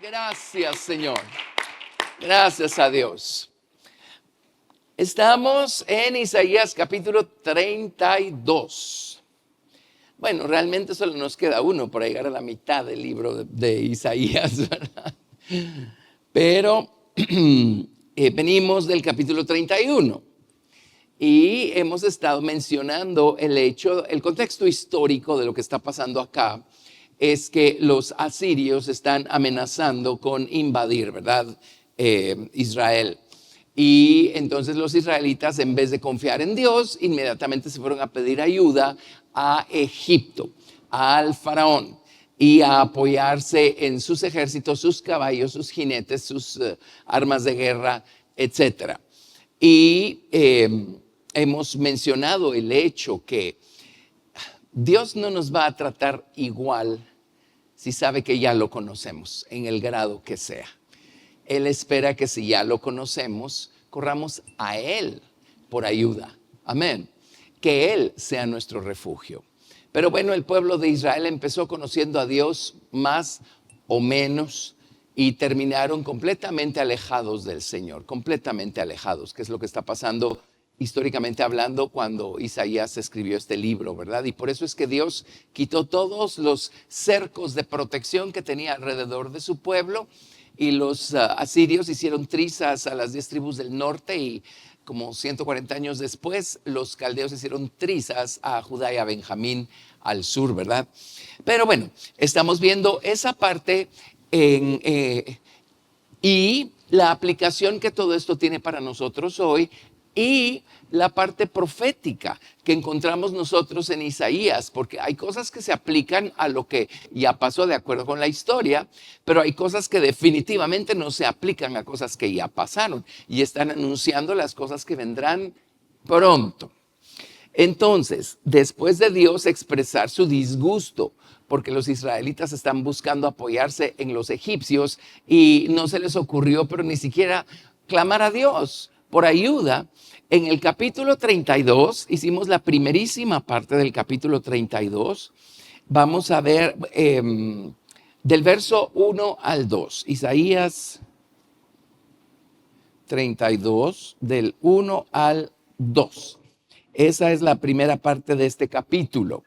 Gracias, Señor. Gracias a Dios. Estamos en Isaías capítulo 32. Bueno, realmente solo nos queda uno para llegar a la mitad del libro de Isaías, ¿verdad? Pero venimos del capítulo 31 y hemos estado mencionando el contexto histórico de lo que está pasando acá. Es que los asirios están amenazando con invadir, ¿verdad? Israel. Y entonces los israelitas, en vez de confiar en Dios, inmediatamente se fueron a pedir ayuda a Egipto, al faraón, y a apoyarse en sus ejércitos, sus caballos, sus jinetes, sus armas de guerra, etc. Y hemos mencionado el hecho que Dios no nos va a tratar igual si sabe que ya lo conocemos, en el grado que sea. Él espera que si ya lo conocemos, corramos a Él por ayuda. Amén. Que Él sea nuestro refugio. Pero bueno, el pueblo de Israel empezó conociendo a Dios más o menos y terminaron completamente alejados del Señor, completamente alejados, que es lo que está pasando históricamente hablando cuando Isaías escribió este libro, ¿verdad? Y por eso es que Dios quitó todos los cercos de protección que tenía alrededor de su pueblo y los asirios hicieron trizas a las 10 tribus del norte y como 140 años después los caldeos hicieron trizas a Judá y a Benjamín al sur, ¿verdad? Pero bueno, estamos viendo esa parte y la aplicación que todo esto tiene para nosotros hoy y la parte profética que encontramos nosotros en Isaías, porque hay cosas que se aplican a lo que ya pasó de acuerdo con la historia, pero hay cosas que definitivamente no se aplican a cosas que ya pasaron y están anunciando las cosas que vendrán pronto. Entonces, después de Dios expresar su disgusto porque los israelitas están buscando apoyarse en los egipcios y no se les ocurrió, pero ni siquiera clamar a Dios por ayuda, en el capítulo 32, hicimos la primerísima parte del capítulo 32, vamos a ver del verso 1 al 2, Isaías 32, del 1 al 2. Esa es la primera parte de este capítulo.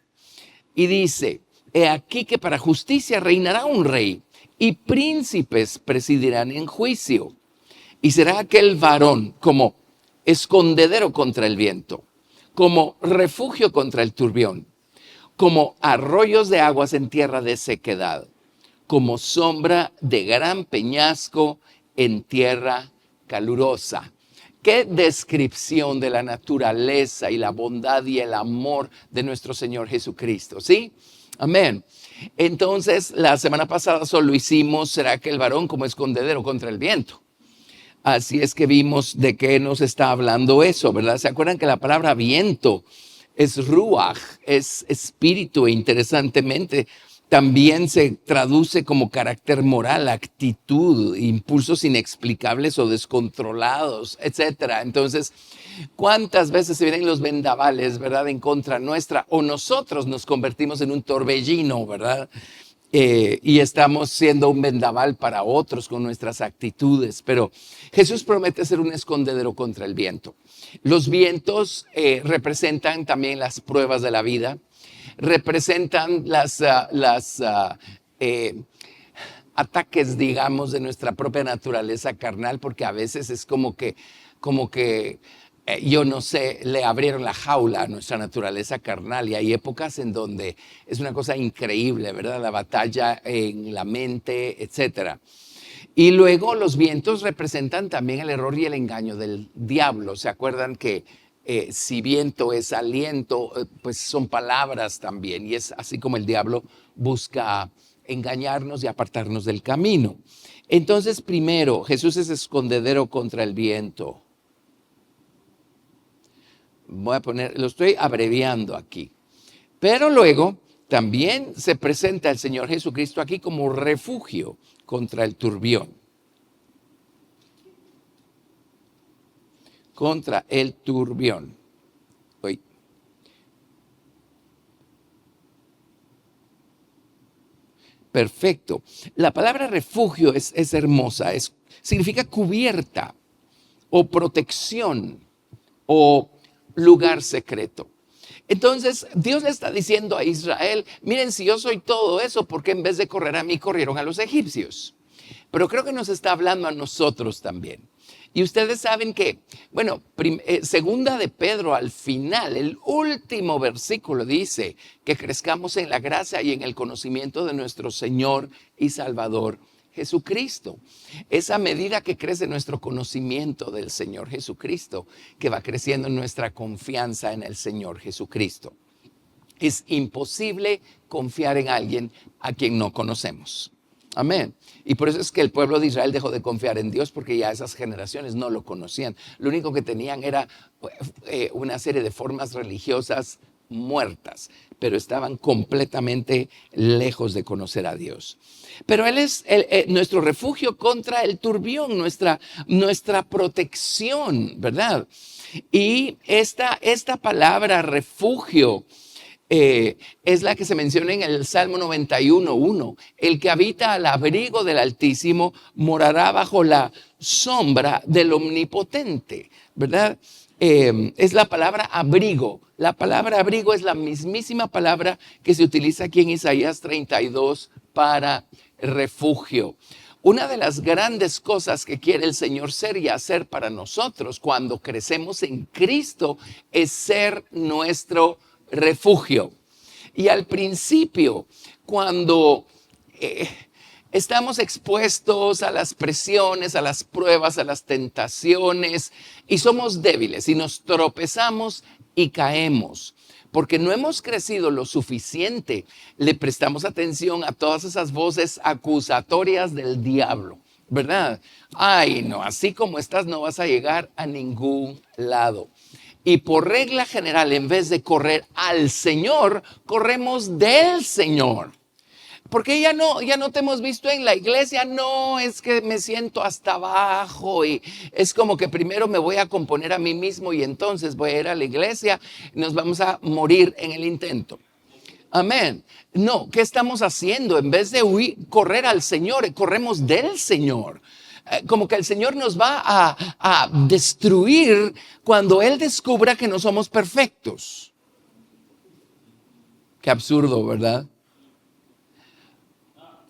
Y dice, he aquí que para justicia reinará un rey y príncipes presidirán en juicio. Y será aquel varón como escondedero contra el viento, como refugio contra el turbión, como arroyos de aguas en tierra de sequedad, como sombra de gran peñasco en tierra calurosa. Qué descripción de la naturaleza y la bondad y el amor de nuestro Señor Jesucristo, ¿sí? Amén. Entonces, la semana pasada solo hicimos, será que el varón como escondedero contra el viento. Así es que vimos de qué nos está hablando eso, ¿verdad? ¿Se acuerdan que la palabra viento es ruach, es espíritu e interesantemente también se traduce como carácter moral, actitud, impulsos inexplicables o descontrolados, etcétera? Entonces, ¿cuántas veces se vienen los vendavales, verdad, en contra nuestra o nosotros nos convertimos en un torbellino, verdad? Y estamos siendo un vendaval para otros con nuestras actitudes, pero Jesús promete ser un escondedero contra el viento. Los vientos representan también las pruebas de la vida, representan las ataques, digamos, de nuestra propia naturaleza carnal, porque a veces es como que yo no sé, le abrieron la jaula a nuestra naturaleza carnal y hay épocas en donde es una cosa increíble, ¿verdad? La batalla en la mente, etcétera. Y luego los vientos representan también el error y el engaño del diablo. ¿Se acuerdan que si viento es aliento, pues son palabras también? Y es así como el diablo busca engañarnos y apartarnos del camino. Entonces, primero, Jesús es escondedero contra el viento. Voy a poner, lo estoy abreviando aquí. Pero luego también se presenta el Señor Jesucristo aquí como refugio contra el turbión. Contra el turbión. Uy. perfecto. La palabra refugio es hermosa, significa cubierta o protección o lugar secreto. Entonces, Dios le está diciendo a Israel, miren, si yo soy todo eso, ¿por qué en vez de correr a mí corrieron a los egipcios? Pero creo que nos está hablando a nosotros también. Y ustedes saben que, bueno, segunda de Pedro al final, el último versículo dice que crezcamos en la gracia y en el conocimiento de nuestro Señor y Salvador Jesucristo. Esa medida que crece nuestro conocimiento del Señor Jesucristo, que va creciendo en nuestra confianza en el Señor Jesucristo. Es imposible confiar en alguien a quien no conocemos. Amén. Y por eso es que el pueblo de Israel dejó de confiar en Dios, porque ya esas generaciones no lo conocían. Lo único que tenían era una serie de formas religiosas muertas, pero estaban completamente lejos de conocer a Dios. Pero Él es nuestro refugio contra el turbión, nuestra protección, ¿verdad? Y esta palabra refugio es la que se menciona en el Salmo 91:1. El que habita al abrigo del Altísimo morará bajo la sombra del Omnipotente, ¿verdad? Es la palabra abrigo. La palabra abrigo es la mismísima palabra que se utiliza aquí en Isaías 32 para refugio. Una de las grandes cosas que quiere el Señor ser y hacer para nosotros cuando crecemos en Cristo es ser nuestro refugio. Y al principio, cuando estamos expuestos a las presiones, a las pruebas, a las tentaciones, y somos débiles y nos tropezamos y caemos, porque no hemos crecido lo suficiente, le prestamos atención a todas esas voces acusatorias del diablo, ¿verdad? Ay, no, así como estás no vas a llegar a ningún lado. Y por regla general, en vez de correr al Señor, corremos del Señor. Porque ya no te hemos visto en la iglesia. No, es que me siento hasta abajo y es como que primero me voy a componer a mí mismo y entonces voy a ir a la iglesia y nos vamos a morir en el intento. Amén. No, ¿qué estamos haciendo? En vez de correr al Señor, corremos del Señor. Como que el Señor nos va a destruir cuando Él descubra que no somos perfectos. Qué absurdo, ¿verdad?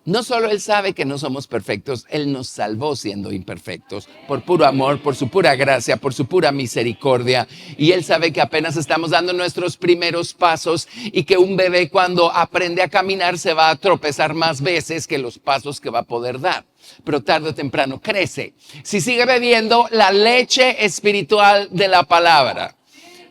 No solo Él sabe que no somos perfectos, Él nos salvó siendo imperfectos, por puro amor, por su pura gracia, por su pura misericordia. Y Él sabe que apenas estamos dando nuestros primeros pasos y que un bebé cuando aprende a caminar se va a tropezar más veces que los pasos que va a poder dar. Pero tarde o temprano crece. Si sigue bebiendo la leche espiritual de la palabra.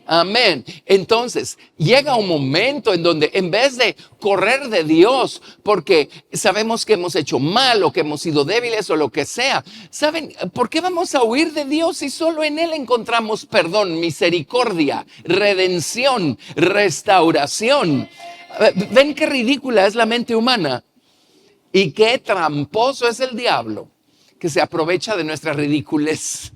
Amén. Entonces, llega un momento en donde en vez de correr de Dios porque sabemos que hemos hecho mal o que hemos sido débiles o lo que sea, ¿saben por qué vamos a huir de Dios si solo en Él encontramos perdón, misericordia, redención, restauración? ¿Ven qué ridícula es la mente humana? Y qué tramposo es el diablo que se aprovecha de nuestra ridiculez.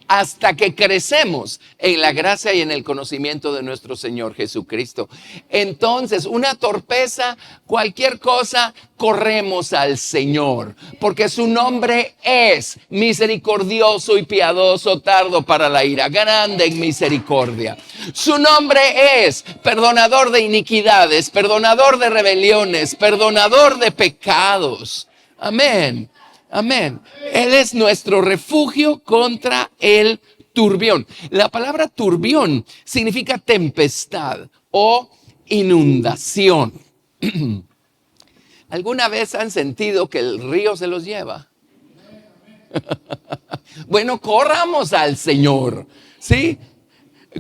Hasta que crecemos en la gracia y en el conocimiento de nuestro Señor Jesucristo. Entonces, una torpeza, cualquier cosa, corremos al Señor, porque su nombre es misericordioso y piadoso, tardo para la ira, grande en misericordia. Su nombre es perdonador de iniquidades, perdonador de rebeliones, perdonador de pecados. Amén. Amén. Él es nuestro refugio contra el turbión. La palabra turbión significa tempestad o inundación. ¿Alguna vez han sentido que el río se los lleva? Bueno, corramos al Señor, ¿sí?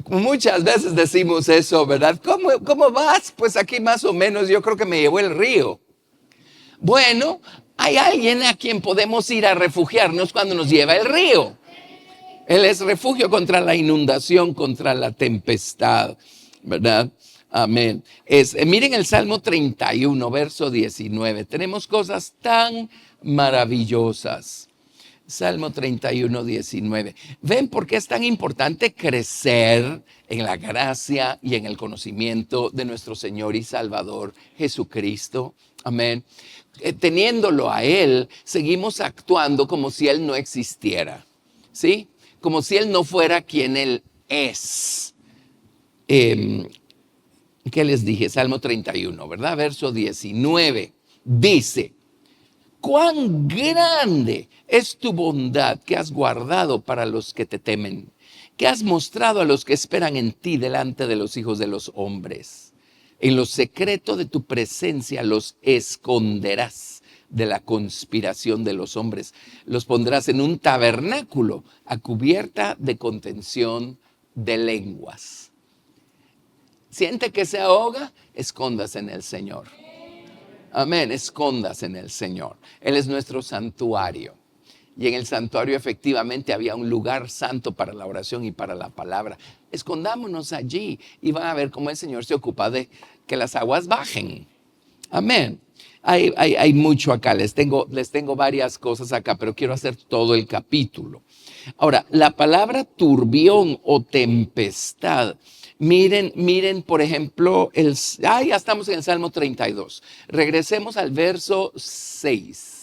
Muchas veces decimos eso, ¿verdad? ¿Cómo vas? Pues aquí más o menos yo creo que me llevó el río. Bueno, hay alguien a quien podemos ir a refugiarnos cuando nos lleva el río. Él es refugio contra la inundación, contra la tempestad, ¿verdad? Amén. Miren el Salmo 31, verso 19. Tenemos cosas tan maravillosas. Salmo 31, 19. ¿Ven por qué es tan importante crecer en la gracia y en el conocimiento de nuestro Señor y Salvador Jesucristo? Amén. teniéndolo a Él, seguimos actuando como si Él no existiera, ¿sí? Como si Él no fuera quien Él es. ¿Qué les dije? Salmo 31, ¿verdad? Verso 19. Dice, cuán grande es tu bondad que has guardado para los que te temen, que has mostrado a los que esperan en ti delante de los hijos de los hombres. En lo secreto de tu presencia los esconderás de la conspiración de los hombres. Los pondrás en un tabernáculo a cubierta de contención de lenguas. ¿Siente que se ahoga? Escóndase en el Señor. Amén, escóndase en el Señor. Él es nuestro santuario. Y en el santuario efectivamente había un lugar santo para la oración y para la palabra. Escondámonos allí y van a ver cómo el Señor se ocupa de que las aguas bajen. Amén. Hay mucho acá, les tengo varias cosas acá, pero quiero hacer todo el capítulo. Ahora, la palabra turbión o tempestad, miren por ejemplo, ya estamos en el Salmo 32. Regresemos al verso 6.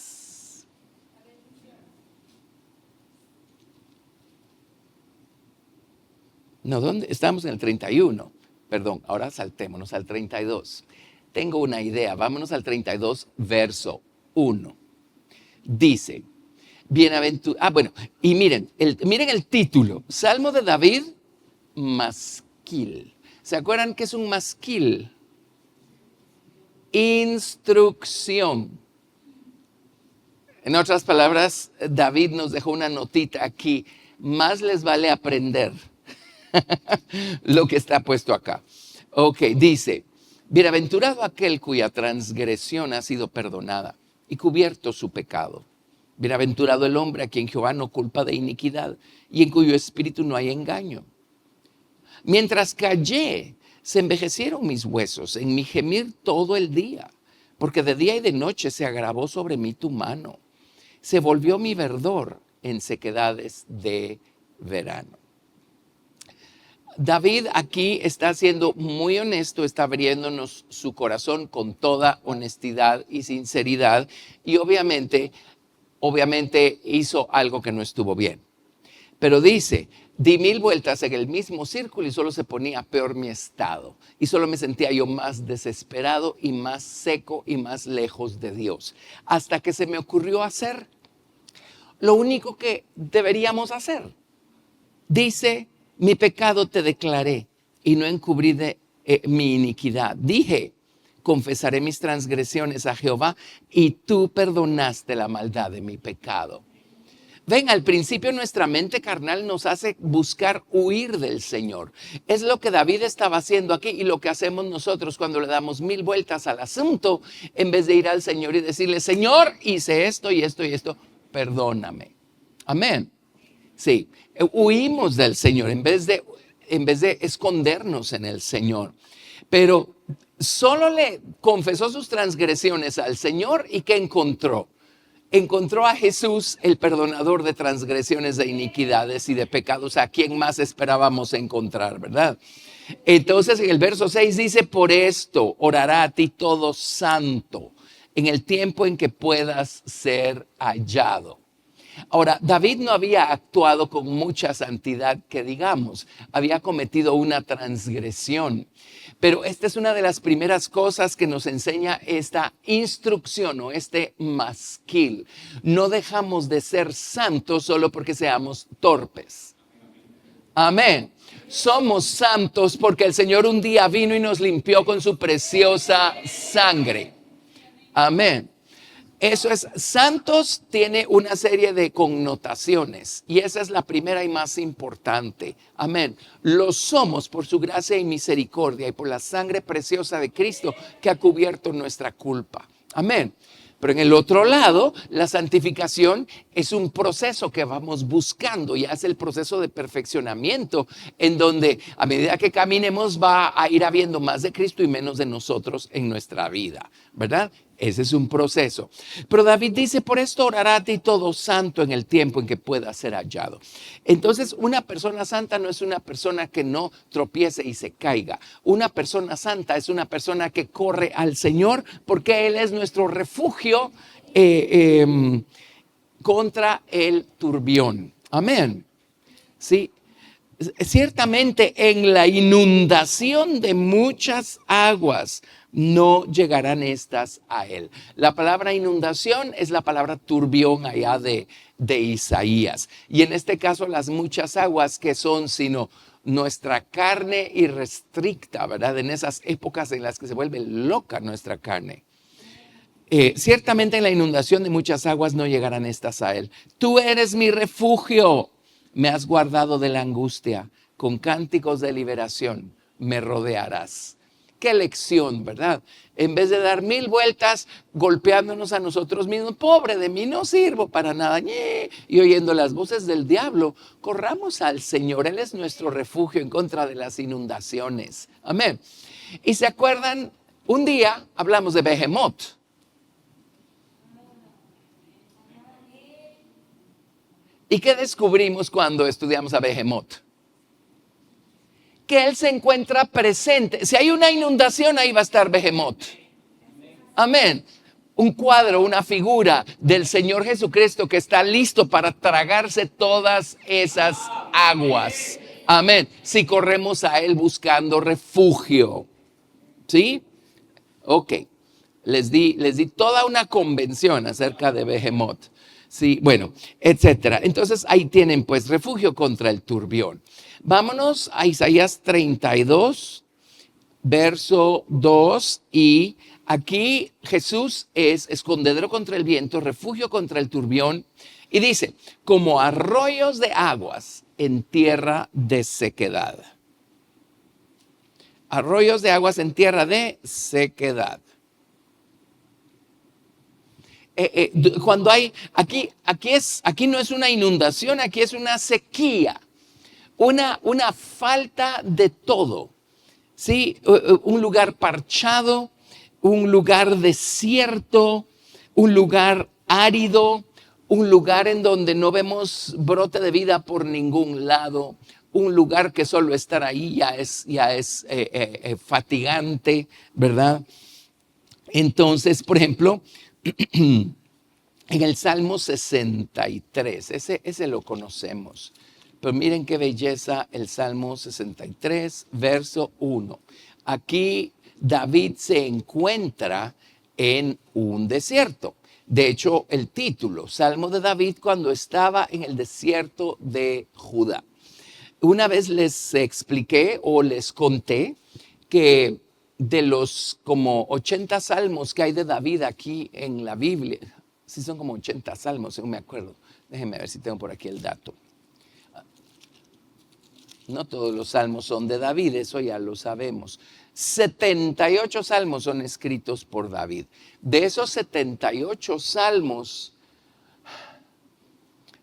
No, ¿dónde? Estamos en el 31. Perdón, ahora saltémonos al 32. Tengo una idea, vámonos al 32, verso 1. Dice, y miren el título, Salmo de David, masquil. ¿Se acuerdan qué es un masquil? Instrucción. En otras palabras, David nos dejó una notita aquí, más les vale aprender lo que está puesto acá. Ok, dice, bienaventurado aquel cuya transgresión ha sido perdonada y cubierto su pecado. Bienaventurado el hombre a quien Jehová no culpa de iniquidad y en cuyo espíritu no hay engaño. Mientras callé, se envejecieron mis huesos en mi gemir todo el día, porque de día y de noche se agravó sobre mí tu mano. Se volvió mi verdor en sequedades de verano. David aquí está siendo muy honesto, está abriéndonos su corazón con toda honestidad y sinceridad y obviamente hizo algo que no estuvo bien. Pero dice, di 1000 vueltas en el mismo círculo y solo se ponía peor mi estado. Y solo me sentía yo más desesperado y más seco y más lejos de Dios. Hasta que se me ocurrió hacer lo único que deberíamos hacer. Dice, mi pecado te declaré y no encubrí mi iniquidad. Dije, confesaré mis transgresiones a Jehová y tú perdonaste la maldad de mi pecado. Ven, al principio nuestra mente carnal nos hace buscar huir del Señor. Es lo que David estaba haciendo aquí y lo que hacemos nosotros cuando le damos 1000 vueltas al asunto en vez de ir al Señor y decirle, Señor, hice esto y esto y esto, perdóname. Amén. Sí, huimos del Señor en vez de escondernos en el Señor. Pero solo le confesó sus transgresiones al Señor y ¿qué encontró? Encontró a Jesús, el perdonador de transgresiones, de iniquidades y de pecados, a quien más esperábamos encontrar, ¿verdad? Entonces en el verso 6 dice, por esto orará a ti todo santo en el tiempo en que puedas ser hallado. Ahora, David no había actuado con mucha santidad, que digamos, había cometido una transgresión. Pero esta es una de las primeras cosas que nos enseña esta instrucción o este masquil. No dejamos de ser santos solo porque seamos torpes. Amén. Somos santos porque el Señor un día vino y nos limpió con su preciosa sangre. Amén. Eso es, santos tiene una serie de connotaciones y esa es la primera y más importante. Amén. Lo somos por su gracia y misericordia y por la sangre preciosa de Cristo que ha cubierto nuestra culpa. Amén. Pero en el otro lado, la santificación es un proceso que vamos buscando y es el proceso de perfeccionamiento en donde a medida que caminemos va a ir habiendo más de Cristo y menos de nosotros en nuestra vida, ¿verdad? Ese es un proceso. Pero David dice, por esto orará a ti todo santo en el tiempo en que pueda ser hallado. Entonces, una persona santa no es una persona que no tropiece y se caiga. Una persona santa es una persona que corre al Señor porque Él es nuestro refugio contra el turbión. Amén. Sí. Ciertamente en la inundación de muchas aguas no llegarán estas a él. La palabra inundación es la palabra turbión allá de Isaías. Y en este caso las muchas aguas que son sino nuestra carne irrestricta, ¿verdad? En esas épocas en las que se vuelve loca nuestra carne. Ciertamente en la inundación de muchas aguas no llegarán estas a él. Tú eres mi refugio. Me has guardado de la angustia, con cánticos de liberación me rodearás. Qué lección, ¿verdad? En vez de dar 1000 vueltas golpeándonos a nosotros mismos, pobre de mí, no sirvo para nada, y oyendo las voces del diablo, corramos al Señor. Él es nuestro refugio en contra de las inundaciones. Amén. Y se acuerdan, un día hablamos de Behemoth. ¿Y qué descubrimos cuando estudiamos a Behemoth? Que Él se encuentra presente. Si hay una inundación, ahí va a estar Behemoth. Amén. Un cuadro, una figura del Señor Jesucristo que está listo para tragarse todas esas aguas. Amén. Si corremos a Él buscando refugio. ¿Sí? Ok. Les di toda una convención acerca de Behemoth. Sí, bueno, etcétera. Entonces ahí tienen pues refugio contra el turbión. Vámonos a Isaías 32, verso 2, y aquí Jesús es escondedero contra el viento, refugio contra el turbión, y dice, como arroyos de aguas en tierra de sequedad. Arroyos de aguas en tierra de sequedad. Cuando hay, aquí no es una inundación, aquí es una sequía, una falta de todo, ¿sí? Un lugar parchado, un lugar desierto, un lugar árido, un lugar en donde no vemos brote de vida por ningún lado, un lugar que solo estar ahí ya es fatigante, ¿verdad? Entonces, por ejemplo, en el Salmo 63, ese lo conocemos. Pero miren qué belleza el Salmo 63, verso 1. Aquí David se encuentra en un desierto. De hecho, el título, Salmo de David, cuando estaba en el desierto de Judá. Una vez les expliqué o les conté que de los como 80 salmos que hay de David aquí en la Biblia, sí son como 80 salmos, según me acuerdo. Déjenme ver si tengo por aquí el dato. No todos los salmos son de David, eso ya lo sabemos. 78 salmos son escritos por David. De esos 78 salmos,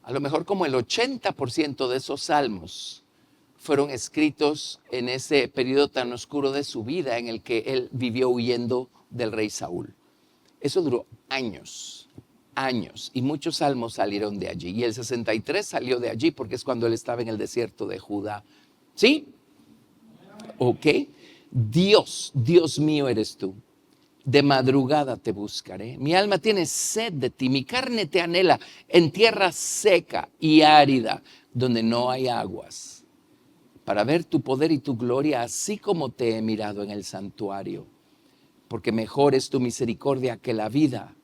a lo mejor como el 80% de esos salmos fueron escritos en ese periodo tan oscuro de su vida en el que él vivió huyendo del rey Saúl. Eso duró años, y muchos salmos salieron de allí. Y el 63 salió de allí porque es cuando él estaba en el desierto de Judá. ¿Sí? Ok. Dios mío eres tú. De madrugada te buscaré. Mi alma tiene sed de ti. Mi carne te anhela en tierra seca y árida, donde no hay aguas, para ver tu poder y tu gloria, así como te he mirado en el santuario. Porque mejor es tu misericordia que la vida.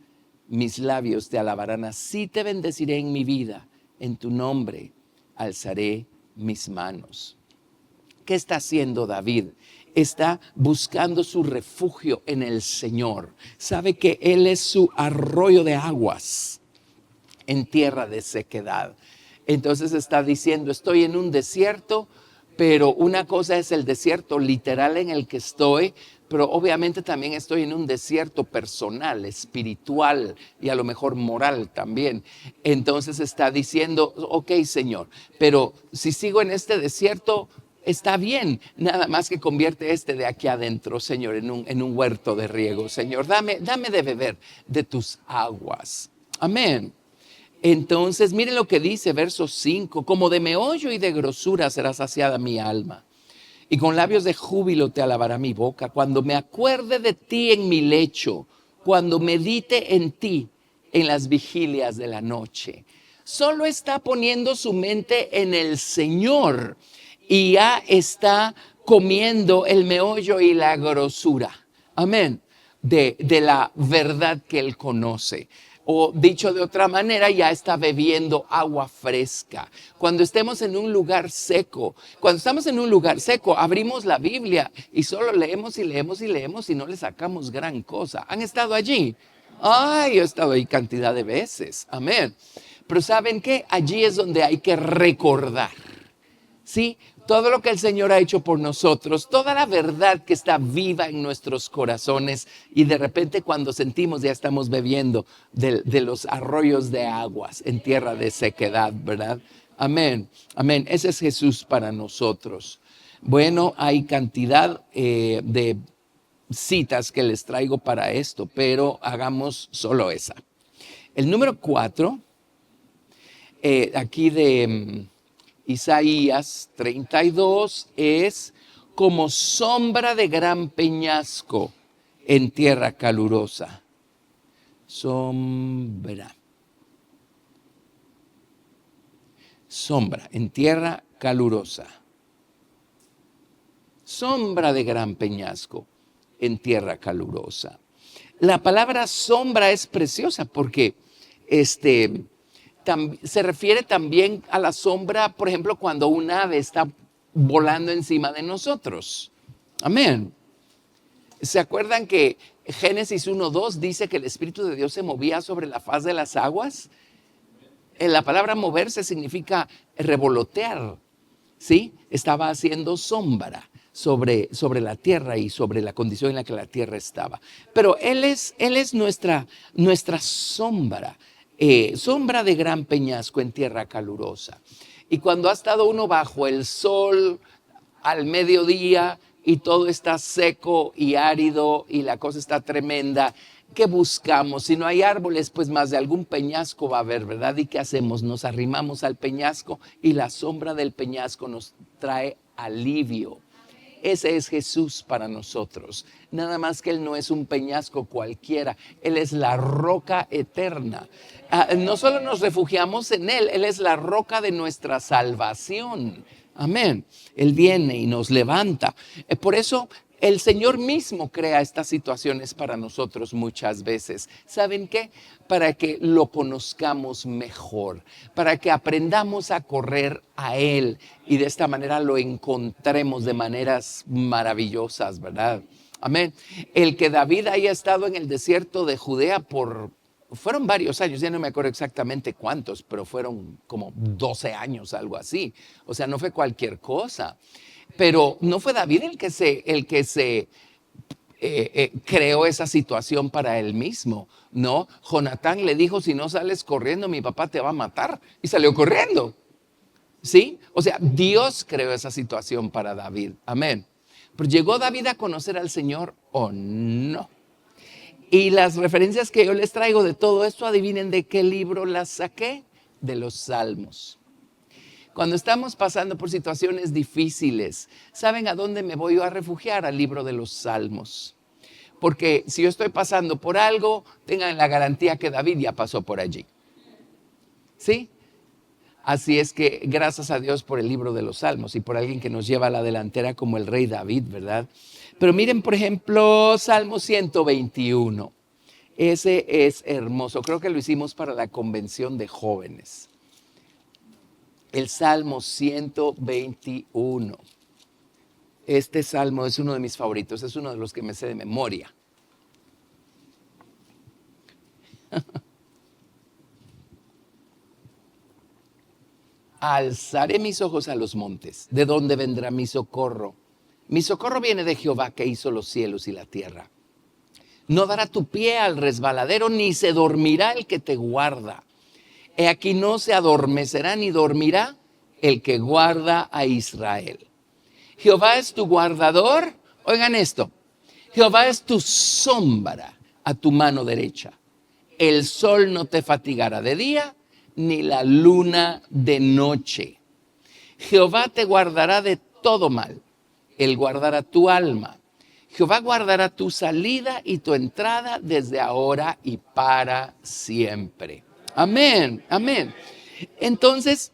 Mis labios te alabarán, así te bendeciré en mi vida. En tu nombre alzaré mis manos. ¿Qué está haciendo David? Está buscando su refugio en el Señor. Sabe que Él es su arroyo de aguas en tierra de sequedad. Entonces está diciendo, estoy en un desierto, pero una cosa es el desierto literal en el que estoy, pero obviamente también estoy en un desierto personal, espiritual y a lo mejor moral también. Entonces está diciendo, ok, Señor, pero si sigo en este desierto, está bien, nada más que convierte este de aquí adentro, Señor, en un huerto de riego. Señor, dame de beber de tus aguas. Amén. Entonces, miren lo que dice verso 5, como de meollo y de grosura será saciada mi alma, y con labios de júbilo te alabará mi boca, cuando me acuerde de ti en mi lecho, cuando medite en ti en las vigilias de la noche. Solo está poniendo su mente en el Señor y ya está comiendo el meollo y la grosura. Amén. De la verdad que él conoce. O dicho de otra manera, ya está bebiendo agua fresca. Cuando estemos en un lugar seco, cuando estamos en un lugar seco, abrimos la Biblia y solo leemos y leemos y leemos y no le sacamos gran cosa. ¿Han estado allí? Ay, yo he estado ahí cantidad de veces. Amén. Pero ¿saben qué? Allí es donde hay que recordar. ¿Sí? Todo lo que el Señor ha hecho por nosotros, toda la verdad que está viva en nuestros corazones y de repente cuando sentimos ya estamos bebiendo de los arroyos de aguas en tierra de sequedad, ¿verdad? Amén, amén. Ese es Jesús para nosotros. Bueno, hay cantidad de citas que les traigo para esto, pero hagamos solo esa. El número 4, aquí de Isaías 32 es como sombra de gran peñasco en tierra calurosa. Sombra en tierra calurosa. Sombra de gran peñasco en tierra calurosa. La palabra sombra es preciosa porque se refiere también a la sombra, por ejemplo, cuando un ave está volando encima de nosotros. Amén. ¿Se acuerdan que Génesis 1:2 dice que el Espíritu de Dios se movía sobre la faz de las aguas? La palabra moverse significa revolotear, ¿sí? Estaba haciendo sombra sobre la tierra y sobre la condición en la que la tierra estaba. Pero Él es nuestra sombra. Sombra de gran peñasco en tierra calurosa. Y cuando ha estado uno bajo el sol al mediodía y todo está seco y árido y la cosa está tremenda, ¿qué buscamos? Si no hay árboles, pues más de algún peñasco va a haber, ¿verdad? ¿Y qué hacemos? Nos arrimamos al peñasco y la sombra del peñasco nos trae alivio. Ese es Jesús para nosotros. Nada más que Él no es un peñasco cualquiera. Él es la roca eterna. No solo nos refugiamos en Él, Él es la roca de nuestra salvación. Amén. Él viene y nos levanta. Por eso el Señor mismo crea estas situaciones para nosotros muchas veces. ¿Saben qué? Para que lo conozcamos mejor, para que aprendamos a correr a Él y de esta manera lo encontremos de maneras maravillosas, ¿verdad? Amén. El que David haya estado en el desierto de Judea fueron varios años, ya no me acuerdo exactamente cuántos, pero fueron como 12 años, algo así. O sea, no fue cualquier cosa. Pero no fue David el que se creó esa situación para él mismo. No, Jonatán le dijo, si no sales corriendo, mi papá te va a matar. Y salió corriendo. ¿Sí? O sea, Dios creó esa situación para David. Amén. Pero ¿llegó David a conocer al Señor o no? Y las referencias que yo les traigo de todo esto, adivinen de qué libro las saqué. De los Salmos. Cuando estamos pasando por situaciones difíciles, ¿saben a dónde me voy a refugiar? Al libro de los Salmos. Porque si yo estoy pasando por algo, tengan la garantía que David ya pasó por allí. ¿Sí? Así es que gracias a Dios por el libro de los Salmos y por alguien que nos lleva a la delantera como el rey David, ¿verdad? Pero miren, por ejemplo, Salmo 121. Ese es hermoso. Creo que lo hicimos para la convención de jóvenes. El Salmo 121. Este salmo es uno de mis favoritos, es uno de los que me sé de memoria. Alzaré mis ojos a los montes. ¿De dónde vendrá mi socorro? Mi socorro viene de Jehová que hizo los cielos y la tierra. No dará tu pie al resbaladero, ni se dormirá el que te guarda. He aquí no se adormecerá ni dormirá el que guarda a Israel. Jehová es tu guardador. Oigan esto. Jehová es tu sombra a tu mano derecha. El sol no te fatigará de día, ni la luna de noche. Jehová te guardará de todo mal. Él guardará tu alma. Jehová guardará tu salida y tu entrada desde ahora y para siempre. Amén, amén. Entonces,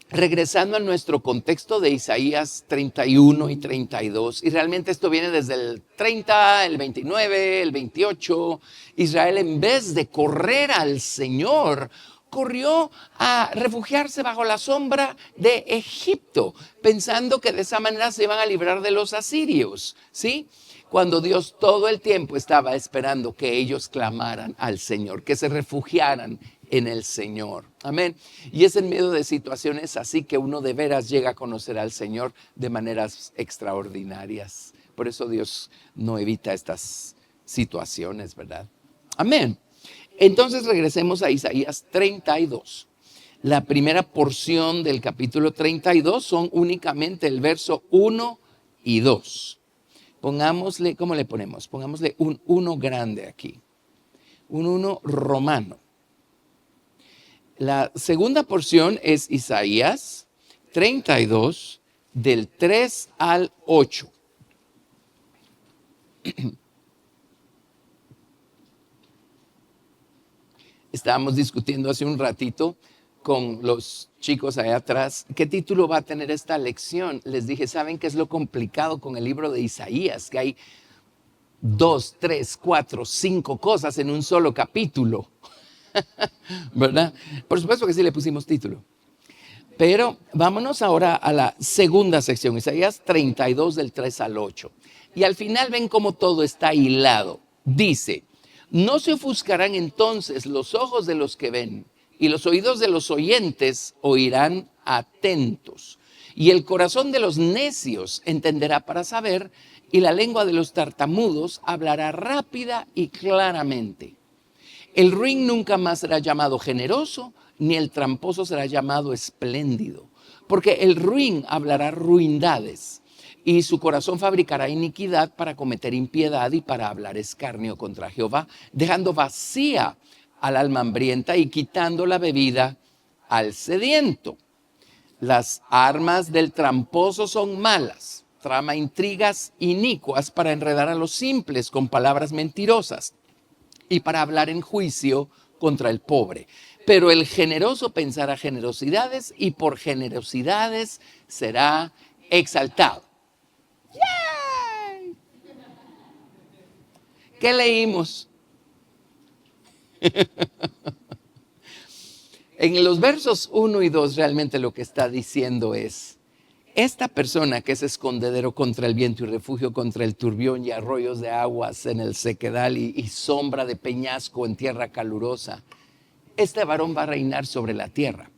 regresando a nuestro contexto de Isaías 31 y 32, y realmente esto viene desde el 30, el 29, el 28, Israel en vez de correr al Señor, corrió a refugiarse bajo la sombra de Egipto, pensando que de esa manera se iban a librar de los asirios, ¿sí? Cuando Dios todo el tiempo estaba esperando que ellos clamaran al Señor, que se refugiaran en el Señor. Amén. Y es en medio de situaciones así que uno de veras llega a conocer al Señor de maneras extraordinarias. Por eso Dios no evita estas situaciones, ¿verdad? Amén. Entonces regresemos a Isaías 32. La primera porción del capítulo 32 son únicamente el verso 1 y 2. Pongámosle, ¿cómo le ponemos? Pongámosle un 1 grande aquí. Un 1 romano. La segunda porción es Isaías 32, del 3 al 8. Estábamos discutiendo hace un ratito con los chicos allá atrás, ¿qué título va a tener esta lección? Les dije, ¿saben qué es lo complicado con el libro de Isaías? Que hay 2, 3, 4, 5 cosas en un solo capítulo, ¿verdad? Por supuesto que sí le pusimos título. Pero vámonos ahora a la segunda sección, Isaías 32 del 3 al 8. Y al final ven cómo todo está hilado. Dice, no se ofuscarán entonces los ojos de los que ven, y los oídos de los oyentes oirán atentos. Y el corazón de los necios entenderá para saber, y la lengua de los tartamudos hablará rápida y claramente. El ruin nunca más será llamado generoso, ni el tramposo será llamado espléndido, porque el ruin hablará ruindades, y su corazón fabricará iniquidad para cometer impiedad y para hablar escarnio contra Jehová, dejando vacía al alma hambrienta y quitando la bebida al sediento. Las armas del tramposo son malas, trama intrigas inicuas para enredar a los simples con palabras mentirosas y para hablar en juicio contra el pobre. Pero el generoso pensará generosidades y por generosidades será exaltado. ¡Yay! ¿Qué leímos? En los versos 1 y 2 realmente lo que está diciendo es, esta persona que es escondedero contra el viento y refugio contra el turbión y arroyos de aguas en el sequedal y sombra de peñasco en tierra calurosa, este varón va a reinar sobre la tierra.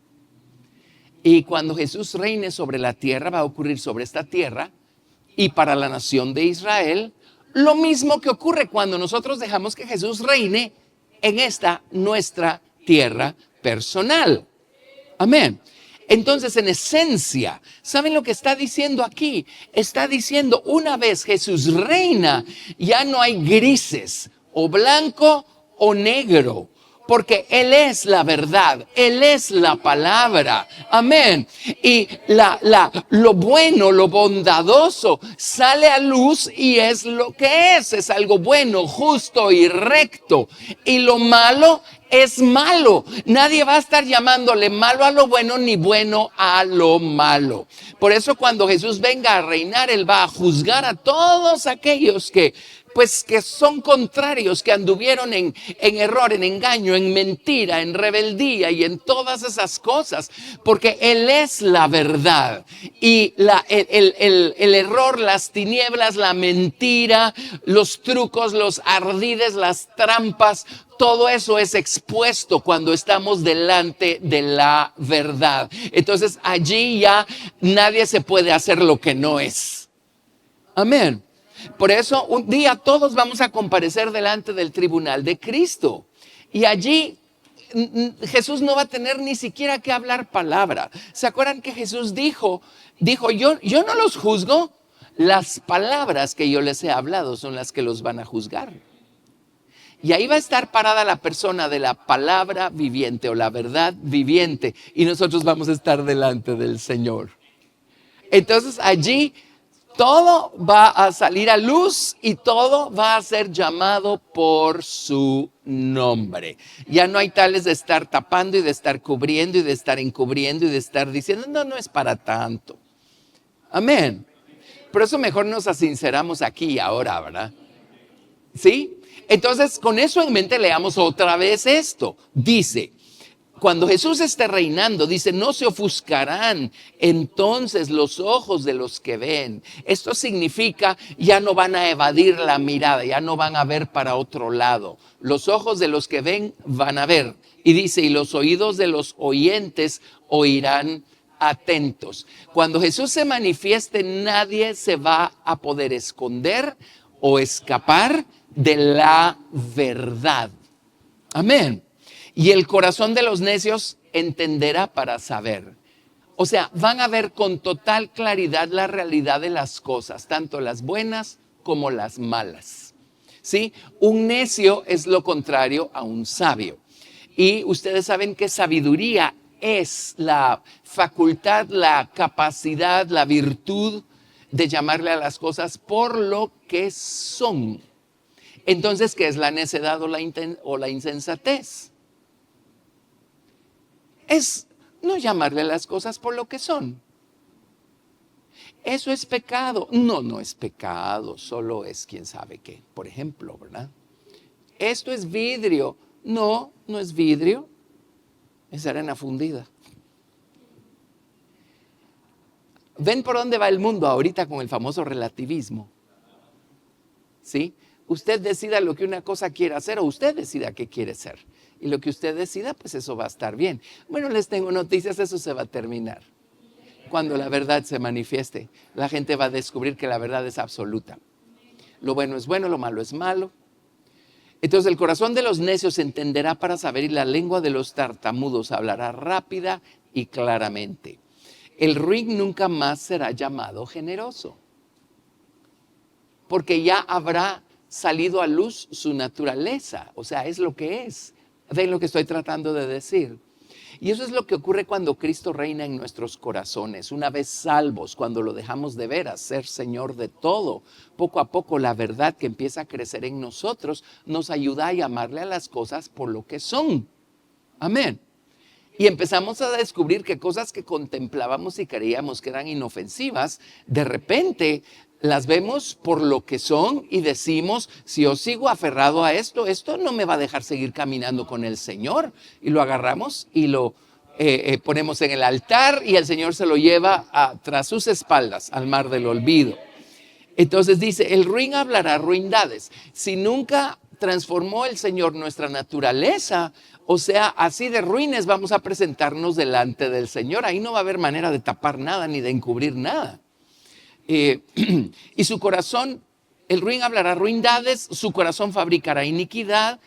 Y cuando Jesús reine sobre la tierra, va a ocurrir sobre esta tierra y para la nación de Israel, lo mismo que ocurre cuando nosotros dejamos que Jesús reine en esta nuestra tierra personal. Amén. Entonces, en esencia, ¿saben lo que está diciendo aquí? Está diciendo, una vez Jesús reina, ya no hay grises, o blanco o negro. Porque Él es la verdad, Él es la palabra, amén. Y lo bueno, lo bondadoso sale a luz y es lo que es algo bueno, justo y recto. Y lo malo es malo. Nadie va a estar llamándole malo a lo bueno ni bueno a lo malo. Por eso cuando Jesús venga a reinar, Él va a juzgar a todos aquellos que son contrarios, que anduvieron en error, en engaño, en mentira, en rebeldía y en todas esas cosas, porque Él es la verdad. Y el error, las tinieblas, la mentira, los trucos, los ardides, las trampas, todo eso es expuesto cuando estamos delante de la verdad. Entonces allí ya nadie se puede hacer lo que no es. Amén. Por eso un día todos vamos a comparecer delante del tribunal de Cristo. Y allí Jesús no va a tener ni siquiera que hablar palabra. ¿Se acuerdan que Jesús dijo, yo no los juzgo, las palabras que yo les he hablado son las que los van a juzgar? Y ahí va a estar parada la persona de la palabra viviente o la verdad viviente, y nosotros vamos a estar delante del Señor. Entonces allí todo va a salir a luz y todo va a ser llamado por su nombre. Ya no hay tales de estar tapando y de estar cubriendo y de estar encubriendo y de estar diciendo, no es para tanto. Amén. Por eso mejor nos sinceramos aquí y ahora, ¿verdad? ¿Sí? Entonces, con eso en mente, leamos otra vez esto. Dice, cuando Jesús esté reinando, dice, no se ofuscarán entonces los ojos de los que ven. Esto significa, ya no van a evadir la mirada, ya no van a ver para otro lado. Los ojos de los que ven van a ver. Y dice, y los oídos de los oyentes oirán atentos. Cuando Jesús se manifieste, nadie se va a poder esconder o escapar de la verdad. Amén. Y el corazón de los necios entenderá para saber. O sea, van a ver con total claridad la realidad de las cosas, tanto las buenas como las malas. ¿Sí? Un necio es lo contrario a un sabio. Y ustedes saben que sabiduría es la facultad, la capacidad, la virtud de llamarle a las cosas por lo que son. Entonces, ¿qué es la necedad o la insensatez? Es no llamarle a las cosas por lo que son. ¿Eso es pecado? No es pecado, solo es quién sabe qué. Por ejemplo, ¿verdad? ¿Esto es vidrio? No es vidrio, es arena fundida. ¿Ven por dónde va el mundo ahorita con el famoso relativismo? ¿Sí? Usted decida lo que una cosa quiere hacer o usted decida qué quiere ser. Y lo que usted decida, pues eso va a estar bien. Bueno, les tengo noticias, eso se va a terminar. Cuando la verdad se manifieste, la gente va a descubrir que la verdad es absoluta. Lo bueno es bueno, lo malo es malo. Entonces el corazón de los necios entenderá para saber y la lengua de los tartamudos hablará rápida y claramente. El ruin nunca más será llamado generoso, porque ya habrá salido a luz su naturaleza, o sea, es lo que es. ¿Ven lo que estoy tratando de decir? Y eso es lo que ocurre cuando Cristo reina en nuestros corazones. Una vez salvos, cuando lo dejamos de ver a ser Señor de todo, poco a poco la verdad que empieza a crecer en nosotros nos ayuda a llamarle a las cosas por lo que son. Amén. Y empezamos a descubrir que cosas que contemplábamos y creíamos que eran inofensivas, de repente las vemos por lo que son y decimos, si yo sigo aferrado a esto no me va a dejar seguir caminando con el Señor. Y lo agarramos y lo ponemos en el altar y el Señor se lo lleva tras sus espaldas al mar del olvido. Entonces dice, el ruin hablará ruindades. Si nunca transformó el Señor nuestra naturaleza, o sea, así de ruines vamos a presentarnos delante del Señor. Ahí no va a haber manera de tapar nada ni de encubrir nada. Y su corazón, el ruin hablará ruindades, su corazón fabricará iniquidad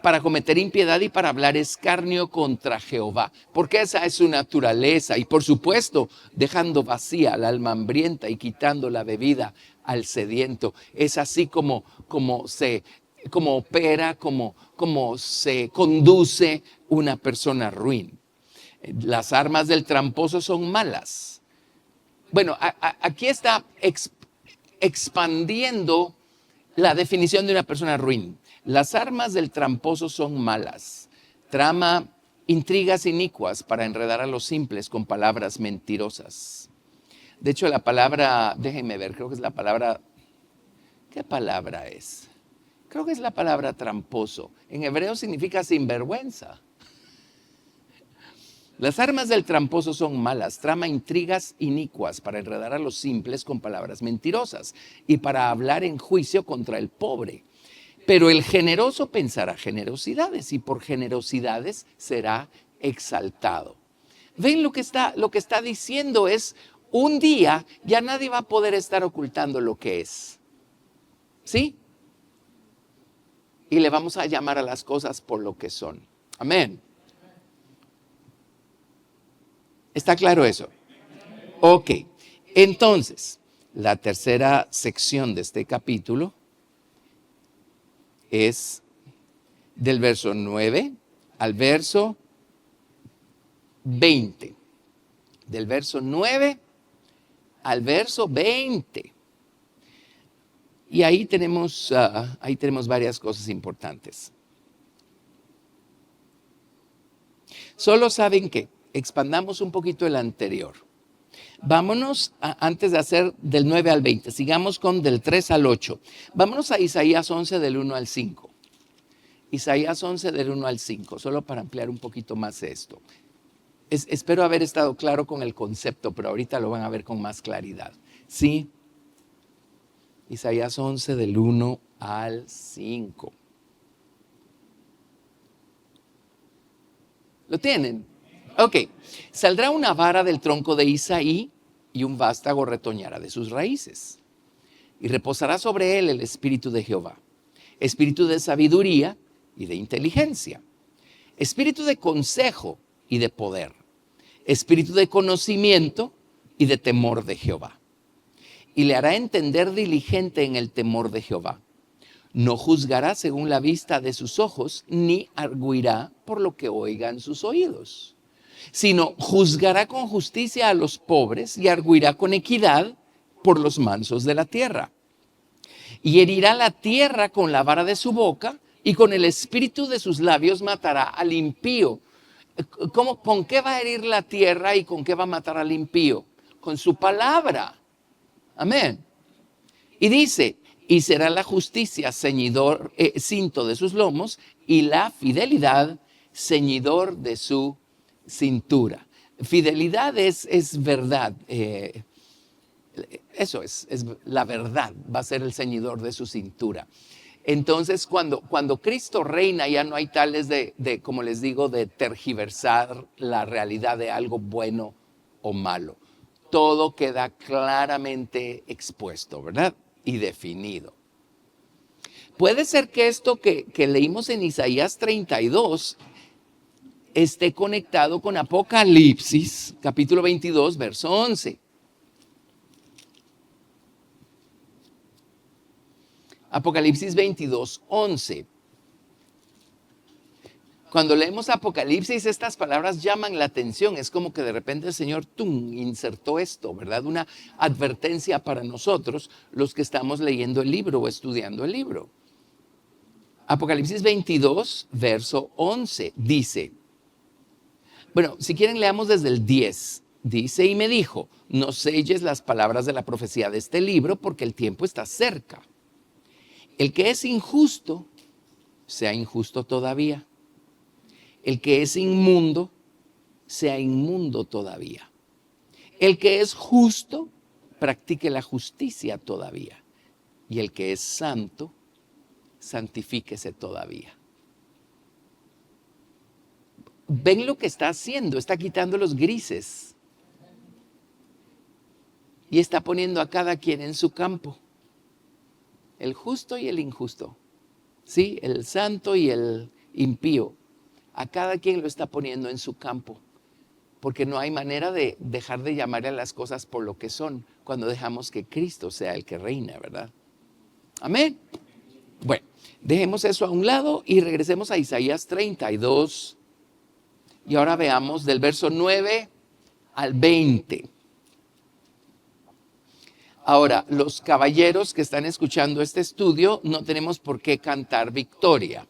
para cometer impiedad y para hablar escarnio contra Jehová. Porque esa es su naturaleza. Y por supuesto, dejando vacía al alma hambrienta y quitando la bebida al sediento. Es así como opera, como se conduce una persona ruin. Las armas del tramposo son malas. Bueno, aquí está expandiendo la definición de una persona ruin. Las armas del tramposo son malas. Trama intrigas inicuas para enredar a los simples con palabras mentirosas. De hecho, la palabra, déjenme ver, creo que es la palabra, ¿qué palabra es? Creo que es la palabra tramposo. En hebreo significa sinvergüenza. Las armas del tramposo son malas, trama intrigas inicuas para enredar a los simples con palabras mentirosas y para hablar en juicio contra el pobre. Pero el generoso pensará generosidades y por generosidades será exaltado. ¿Ven lo que está diciendo? Es un día ya nadie va a poder estar ocultando lo que es. ¿Sí? Y le vamos a llamar a las cosas por lo que son. Amén. ¿Está claro eso? Ok. Entonces, la tercera sección de este capítulo es del verso 9 al verso 20. Del verso 9 al verso 20. Y ahí tenemos varias cosas importantes. Solo saben que expandamos un poquito el anterior. Vámonos antes de hacer del 9 al 20, sigamos con del 3 al 8. Vámonos a Isaías 11 del 1 al 5. Isaías 11 del 1 al 5, solo para ampliar un poquito más esto. Espero haber estado claro con el concepto, pero ahorita lo van a ver con más claridad. ¿Sí? Isaías 11 del 1 al 5. ¿Lo tienen? Ok. Saldrá una vara del tronco de Isaí y un vástago retoñará de sus raíces. Y reposará sobre él el espíritu de Jehová, espíritu de sabiduría y de inteligencia, espíritu de consejo y de poder, espíritu de conocimiento y de temor de Jehová. Y le hará entender diligente en el temor de Jehová. No juzgará según la vista de sus ojos, ni arguirá por lo que oigan sus oídos, sino juzgará con justicia a los pobres y arguirá con equidad por los mansos de la tierra. Y herirá la tierra con la vara de su boca, y con el espíritu de sus labios matará al impío. ¿Con qué va a herir la tierra y con qué va a matar al impío? Con su palabra. Amén. Y dice, y será la justicia cinto de sus lomos, y la fidelidad ceñidor de su cintura. Fidelidad es verdad. Eso es la verdad, va a ser el ceñidor de su cintura. Entonces, cuando Cristo reina, ya no hay tales de, como les digo, de tergiversar la realidad de algo bueno o malo. Todo queda claramente expuesto, ¿verdad? Y definido. Puede ser que esto que leímos en Isaías 32 esté conectado con Apocalipsis, capítulo 22, verso 11. Apocalipsis 22, 11. Cuando leemos Apocalipsis, estas palabras llaman la atención. Es como que de repente el Señor insertó esto, ¿verdad? Una advertencia para nosotros, los que estamos leyendo el libro o estudiando el libro. Apocalipsis 22, verso 11, dice, bueno, si quieren leamos desde el 10. Dice, y me dijo, no selles las palabras de la profecía de este libro porque el tiempo está cerca. El que es injusto, sea injusto todavía. El que es inmundo, sea inmundo todavía. El que es justo, practique la justicia todavía. Y el que es santo, santifíquese todavía. ¿Ven lo que está haciendo? Está quitando los grises. Y está poniendo a cada quien en su campo. El justo y el injusto. Sí, el santo y el impío. A cada quien lo está poniendo en su campo. Porque no hay manera de dejar de llamarle a las cosas por lo que son cuando dejamos que Cristo sea el que reina, ¿verdad? Amén. Bueno, dejemos eso a un lado y regresemos a Isaías 32. Y ahora veamos del verso 9 al 20. Ahora, los caballeros que están escuchando este estudio, no tenemos por qué cantar victoria.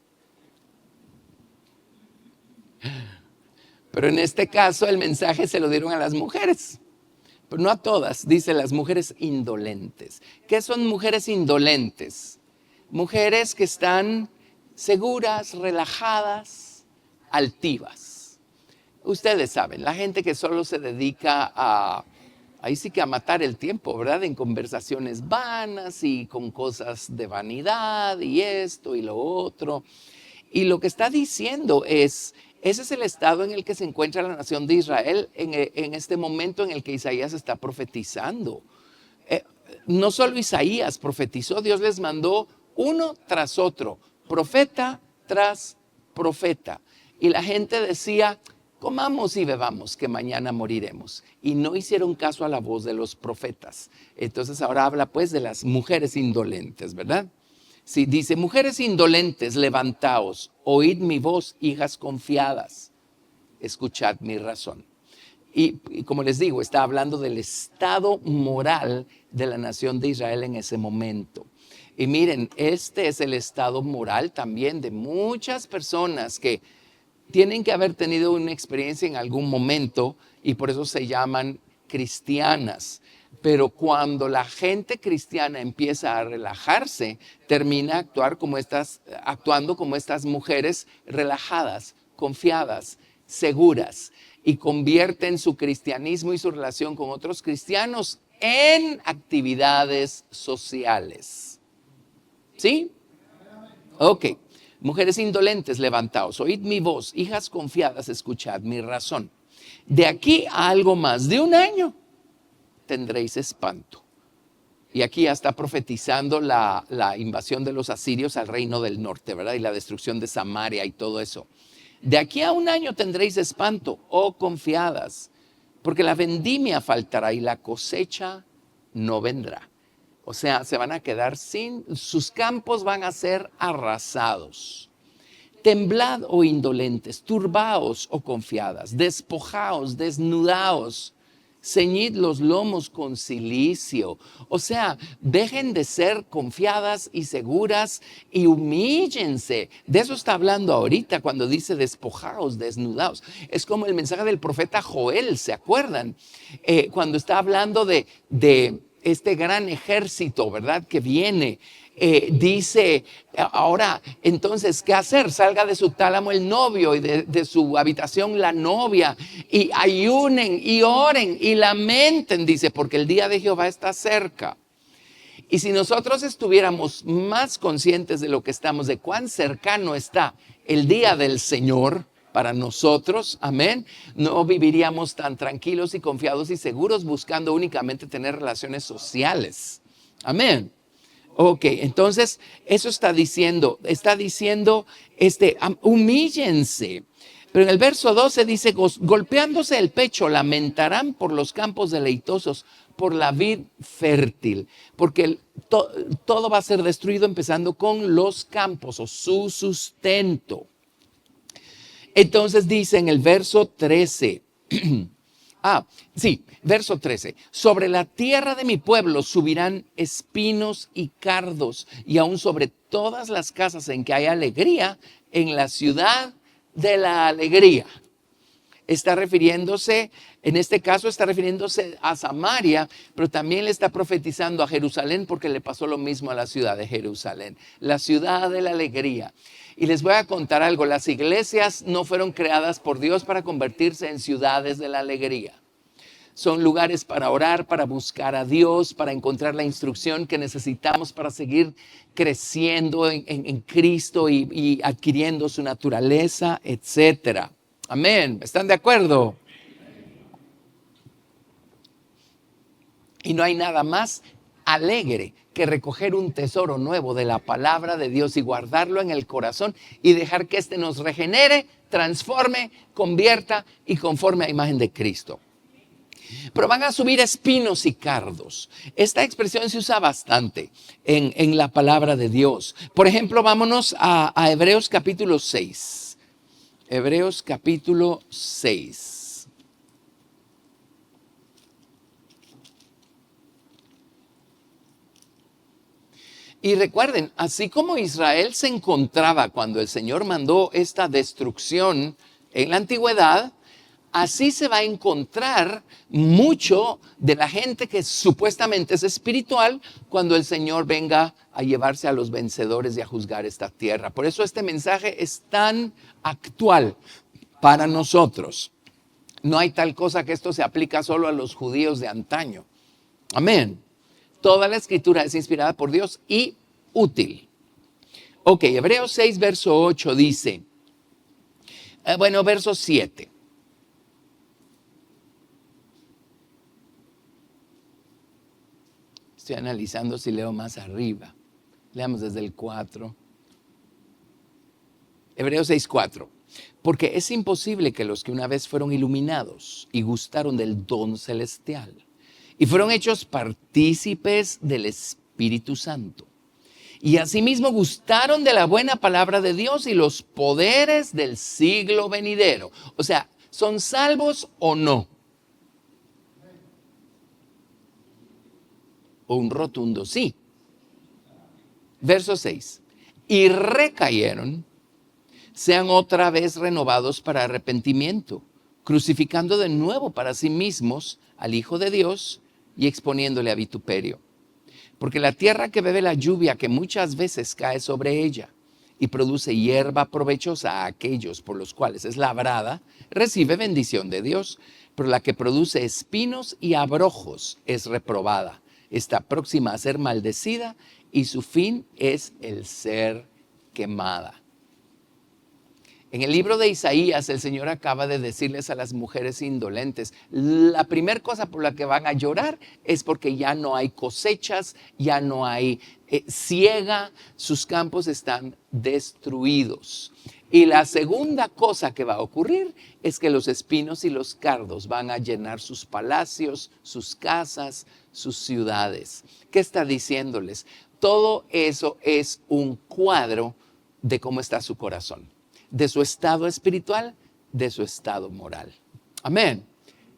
Pero en este caso el mensaje se lo dieron a las mujeres, pero no a todas, dice las mujeres indolentes. ¿Qué son mujeres indolentes? Mujeres que están seguras, relajadas, altivas. Ustedes saben, la gente que solo se dedica ahí sí que a matar el tiempo, ¿verdad? En conversaciones vanas y con cosas de vanidad y esto y lo otro. Y lo que está diciendo es, ese es el estado en el que se encuentra la nación de Israel en este momento en el que Isaías está profetizando. No solo Isaías profetizó, Dios les mandó uno tras otro, profeta tras profeta. Y la gente decía, comamos y bebamos, que mañana moriremos. Y no hicieron caso a la voz de los profetas. Entonces ahora habla pues de las mujeres indolentes, ¿verdad? Sí, dice, mujeres indolentes, levantaos, oíd mi voz, hijas confiadas, escuchad mi razón. Y como les digo, está hablando del estado moral de la nación de Israel en ese momento. Y miren, este es el estado moral también de muchas personas que tienen que haber tenido una experiencia en algún momento y por eso se llaman cristianas. Pero cuando la gente cristiana empieza a relajarse, termina actuando como estas mujeres relajadas, confiadas, seguras, y convierten su cristianismo y su relación con otros cristianos en actividades sociales. ¿Sí? Ok. Mujeres indolentes, levantaos, oíd mi voz, hijas confiadas, escuchad mi razón. De aquí a algo más de un año tendréis espanto. Y aquí ya está profetizando la invasión de los asirios al reino del norte, ¿verdad? Y la destrucción de Samaria y todo eso. De aquí a un año tendréis espanto, oh confiadas, porque la vendimia faltará y la cosecha no vendrá. O sea, se van a quedar sus campos van a ser arrasados. Temblad, oh indolentes, turbaos, oh confiadas, despojaos, desnudaos, ceñid los lomos con cilicio. O sea, dejen de ser confiadas y seguras y humíllense. De eso está hablando ahorita cuando dice despojaos, desnudaos. Es como el mensaje del profeta Joel, ¿se acuerdan? Cuando está hablando de este gran ejército, ¿verdad? Que viene. Dice, ahora, entonces, ¿qué hacer? Salga de su tálamo el novio y de su habitación la novia, y ayunen y oren y lamenten, dice, porque el día de Jehová está cerca. Y si nosotros estuviéramos más conscientes de lo que estamos, de cuán cercano está el día del Señor para nosotros, amén, no viviríamos tan tranquilos y confiados y seguros buscando únicamente tener relaciones sociales. Amén. Ok, entonces eso está diciendo, humíllense. Pero en el verso 12 dice, golpeándose el pecho, lamentarán por los campos deleitosos, por la vid fértil, porque todo va a ser destruido empezando con los campos o su sustento. Entonces dice en el verso 13, verso 13. Sobre la tierra de mi pueblo subirán espinos y cardos, y aún sobre todas las casas en que hay alegría, en la ciudad de la alegría. Está refiriéndose, en este caso está refiriéndose a Samaria, pero también le está profetizando a Jerusalén porque le pasó lo mismo a la ciudad de Jerusalén, la ciudad de la alegría. Y les voy a contar algo, las iglesias no fueron creadas por Dios para convertirse en ciudades de la alegría. Son lugares para orar, para buscar a Dios, para encontrar la instrucción que necesitamos para seguir creciendo en Cristo y adquiriendo su naturaleza, etcétera. Amén. ¿Están de acuerdo? Y no hay nada más alegre que recoger un tesoro nuevo de la palabra de Dios y guardarlo en el corazón y dejar que éste nos regenere, transforme, convierta y conforme a imagen de Cristo. Pero van a subir espinos y cardos. Esta expresión se usa bastante en la palabra de Dios. Por ejemplo, vámonos a Hebreos capítulo 6. Hebreos capítulo 6. Y recuerden, así como Israel se encontraba cuando el Señor mandó esta destrucción en la antigüedad, así se va a encontrar mucho de la gente que supuestamente es espiritual cuando el Señor venga a llevarse a los vencedores y a juzgar esta tierra. Por eso este mensaje es tan actual para nosotros. No hay tal cosa que esto se aplica solo a los judíos de antaño. Amén. Toda la escritura es inspirada por Dios y útil. Ok, Hebreos 6, verso 8 dice, verso 7. Estoy analizando si leo más arriba. Leamos desde el 4. Hebreos 6, 4. Porque es imposible que los que una vez fueron iluminados y gustaron del don celestial y fueron hechos partícipes del Espíritu Santo y asimismo gustaron de la buena palabra de Dios y los poderes del siglo venidero. O sea, ¿son salvos o no? O un rotundo sí. Verso 6. Y recayeron, sean otra vez renovados para arrepentimiento, crucificando de nuevo para sí mismos al Hijo de Dios y exponiéndole a vituperio. Porque la tierra que bebe la lluvia que muchas veces cae sobre ella y produce hierba provechosa a aquellos por los cuales es labrada, recibe bendición de Dios, pero la que produce espinos y abrojos es reprobada, está próxima a ser maldecida y su fin es el ser quemada. En el libro de Isaías, el Señor acaba de decirles a las mujeres indolentes, la primera cosa por la que van a llorar es porque ya no hay cosechas, ya no hay siega, sus campos están destruidos. Y la segunda cosa que va a ocurrir es que los espinos y los cardos van a llenar sus palacios, sus casas, sus ciudades. ¿Qué está diciéndoles? Todo eso es un cuadro de cómo está su corazón, de su estado espiritual, de su estado moral. Amén.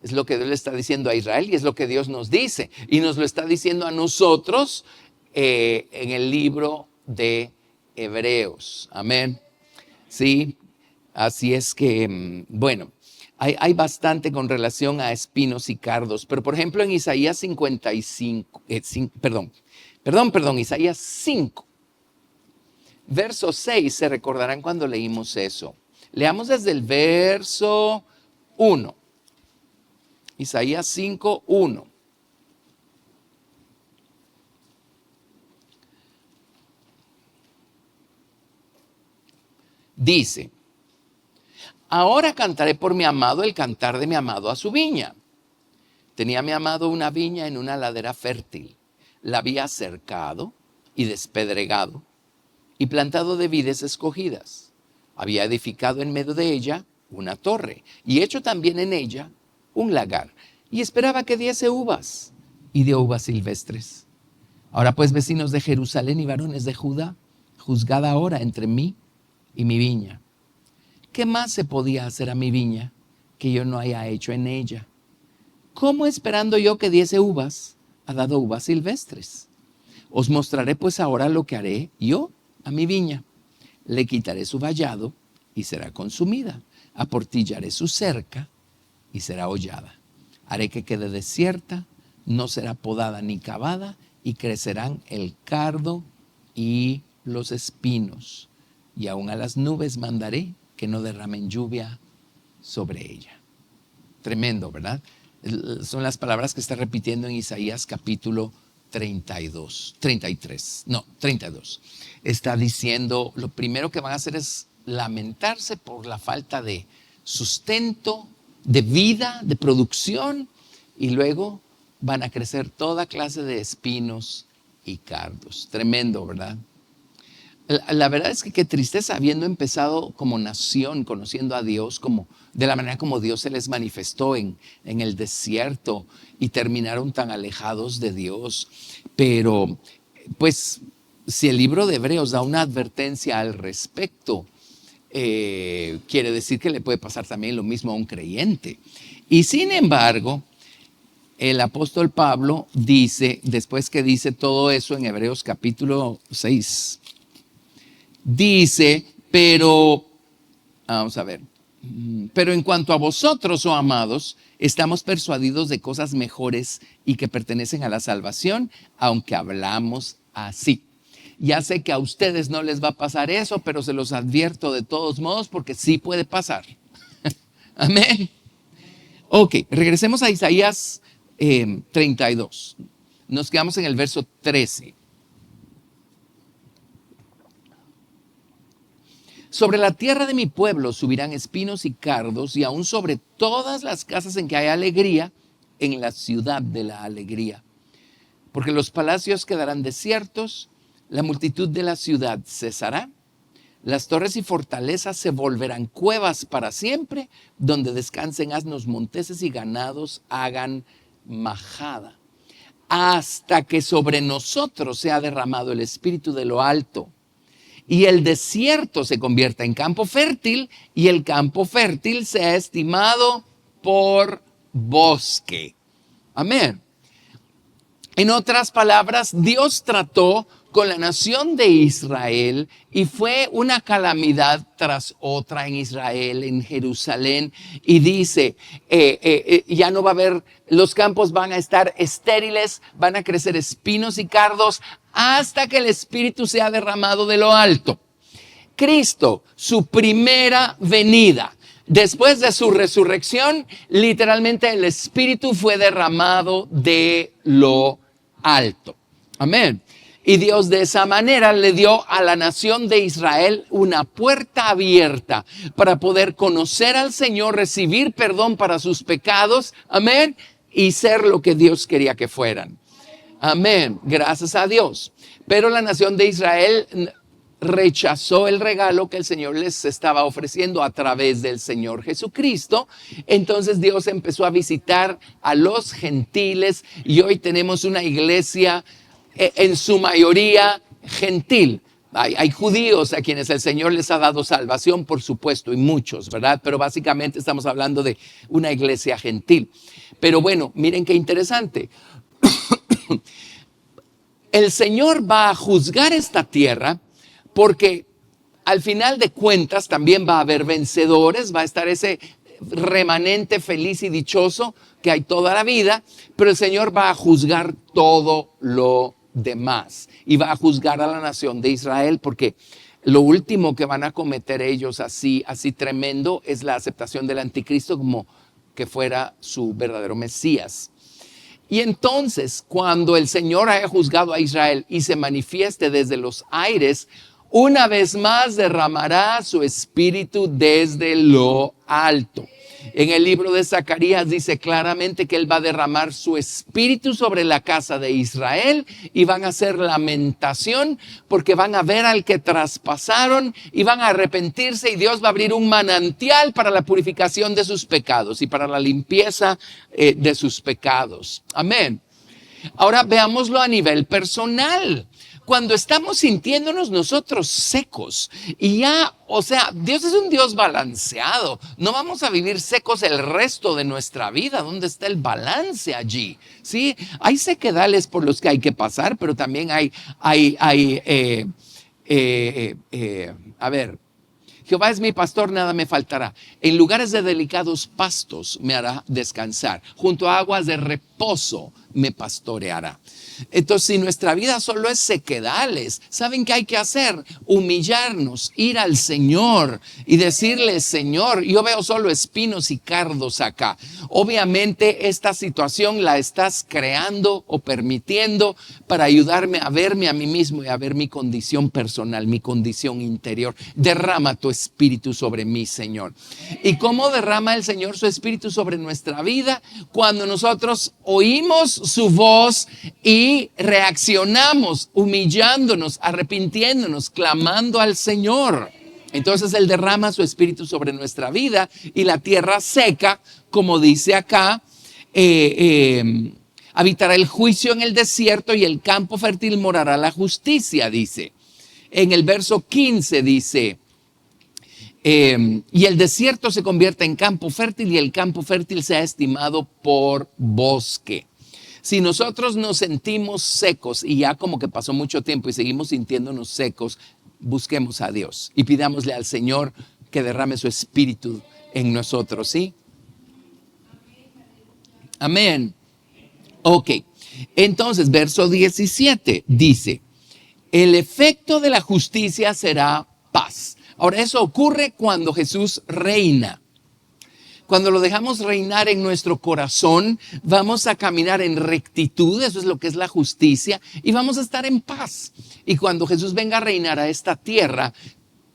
Es lo que Dios le está diciendo a Israel y es lo que Dios nos dice. Y nos lo está diciendo a nosotros en el libro de Hebreos. Amén. Sí, así es que, bueno, hay bastante con relación a espinos y cardos. Pero por ejemplo en Isaías 55, Isaías 5. Verso 6, se recordarán cuando leímos eso. Leamos desde el verso 1. Isaías 5, 1. Dice, ahora cantaré por mi amado el cantar de mi amado a su viña. Tenía mi amado una viña en una ladera fértil. La había cercado y despedregado y plantado de vides escogidas. Había edificado en medio de ella una torre y hecho también en ella un lagar. Y esperaba que diese uvas, y dio uvas silvestres. Ahora pues, vecinos de Jerusalén y varones de Judá, juzgad ahora entre mí y mi viña. ¿Qué más se podía hacer a mi viña que yo no haya hecho en ella? ¿Cómo esperando yo que diese uvas, ha dado uvas silvestres? Os mostraré pues ahora lo que haré yo a mi viña. Le quitaré su vallado y será consumida. Aportillaré su cerca y será hollada. Haré que quede desierta, no será podada ni cavada, y crecerán el cardo y los espinos. Y aún a las nubes mandaré que no derramen lluvia sobre ella. Tremendo, ¿verdad? Son las palabras que está repitiendo en Isaías capítulo 32. Está diciendo, lo primero que van a hacer es lamentarse por la falta de sustento, de vida, de producción, y luego van a crecer toda clase de espinos y cardos. Tremendo, ¿verdad? La verdad es que qué tristeza, habiendo empezado como nación, conociendo a Dios, como de la manera como Dios se les manifestó en el desierto, y terminaron tan alejados de Dios. Pero, pues, si el libro de Hebreos da una advertencia al respecto, quiere decir que le puede pasar también lo mismo a un creyente. Y sin embargo, el apóstol Pablo dice, después que dice todo eso en Hebreos capítulo 6, dice, pero en cuanto a vosotros, oh amados, estamos persuadidos de cosas mejores y que pertenecen a la salvación, aunque hablamos así. Ya sé que a ustedes no les va a pasar eso, pero se los advierto de todos modos porque sí puede pasar. Amén. Ok, regresemos a Isaías 32. Nos quedamos en el verso 13. Sobre la tierra de mi pueblo subirán espinos y cardos, y aún sobre todas las casas en que hay alegría, en la ciudad de la alegría. Porque los palacios quedarán desiertos, la multitud de la ciudad cesará, Las torres y fortalezas se volverán cuevas para siempre, donde descansen asnos monteses y ganados hagan majada, hasta que sobre nosotros sea derramado el espíritu de lo alto, y el desierto se convierta en campo fértil, y el campo fértil sea estimado por bosque. Amén. En otras palabras, Dios trató con la nación de Israel y fue una calamidad tras otra en Israel, en Jerusalén. Y dice, ya no va a haber, los campos van a estar estériles, van a crecer espinos y cardos hasta que el Espíritu sea derramado de lo alto. Cristo, su primera venida, después de su resurrección, literalmente el Espíritu fue derramado de lo alto. Amén. Y Dios de esa manera le dio a la nación de Israel una puerta abierta para poder conocer al Señor, recibir perdón para sus pecados, amén, y ser lo que Dios quería que fueran. Amén, gracias a Dios. Pero la nación de Israel rechazó el regalo que el Señor les estaba ofreciendo a través del Señor Jesucristo. Entonces Dios empezó a visitar a los gentiles y hoy tenemos una iglesia en su mayoría gentil. Hay judíos a quienes el Señor les ha dado salvación, por supuesto, y muchos, ¿verdad? Pero básicamente estamos hablando de una iglesia gentil. Pero bueno, miren qué interesante. El Señor va a juzgar esta tierra porque al final de cuentas también va a haber vencedores, va a estar ese remanente feliz y dichoso que hay toda la vida, pero el Señor va a juzgar todo lo demás y va a juzgar a la nación de Israel porque lo último que van a cometer ellos así tremendo es la aceptación del anticristo como que fuera su verdadero Mesías. Y entonces, cuando el Señor haya juzgado a Israel y se manifieste desde los aires, una vez más derramará su espíritu desde lo alto. En el libro de Zacarías dice claramente que Él va a derramar su espíritu sobre la casa de Israel y van a hacer lamentación porque van a ver al que traspasaron y van a arrepentirse y Dios va a abrir un manantial para la purificación de sus pecados y para la limpieza de sus pecados. Amén. Ahora veámoslo a nivel personal. Cuando estamos sintiéndonos nosotros secos y ya, o sea, Dios es un Dios balanceado. No vamos a vivir secos el resto de nuestra vida. ¿Dónde está el balance allí? Sí, hay sequedales por los que hay que pasar, pero también Jehová es mi pastor, nada me faltará. En lugares de delicados pastos me hará descansar. Junto a aguas de reposo me pastoreará. Entonces, si nuestra vida solo es sequedales, ¿saben qué hay que hacer? Humillarnos, ir al Señor y decirle, Señor, yo veo solo espinos y cardos acá. Obviamente, esta situación la estás creando o permitiendo para ayudarme a verme a mí mismo y a ver mi condición personal, mi condición interior. Derrama tu espíritu sobre mí, Señor. ¿Y cómo derrama el Señor su espíritu sobre nuestra vida? Cuando nosotros oímos su voz y reaccionamos humillándonos, arrepintiéndonos, clamando al Señor. Entonces Él derrama su espíritu sobre nuestra vida y la tierra seca, como dice acá, habitará el juicio en el desierto y el campo fértil morará la justicia, dice. En el verso 15 dice, y el desierto se convierte en campo fértil y el campo fértil sea estimado por bosque. Si nosotros nos sentimos secos y ya como que pasó mucho tiempo y seguimos sintiéndonos secos, busquemos a Dios y pidámosle al Señor que derrame su espíritu en nosotros, ¿sí? Amén. Ok, entonces verso 17 dice, el efecto de la justicia será paz. Ahora eso ocurre cuando Jesús reina. Cuando lo dejamos reinar en nuestro corazón, vamos a caminar en rectitud, eso es lo que es la justicia, y vamos a estar en paz. Y cuando Jesús venga a reinar a esta tierra,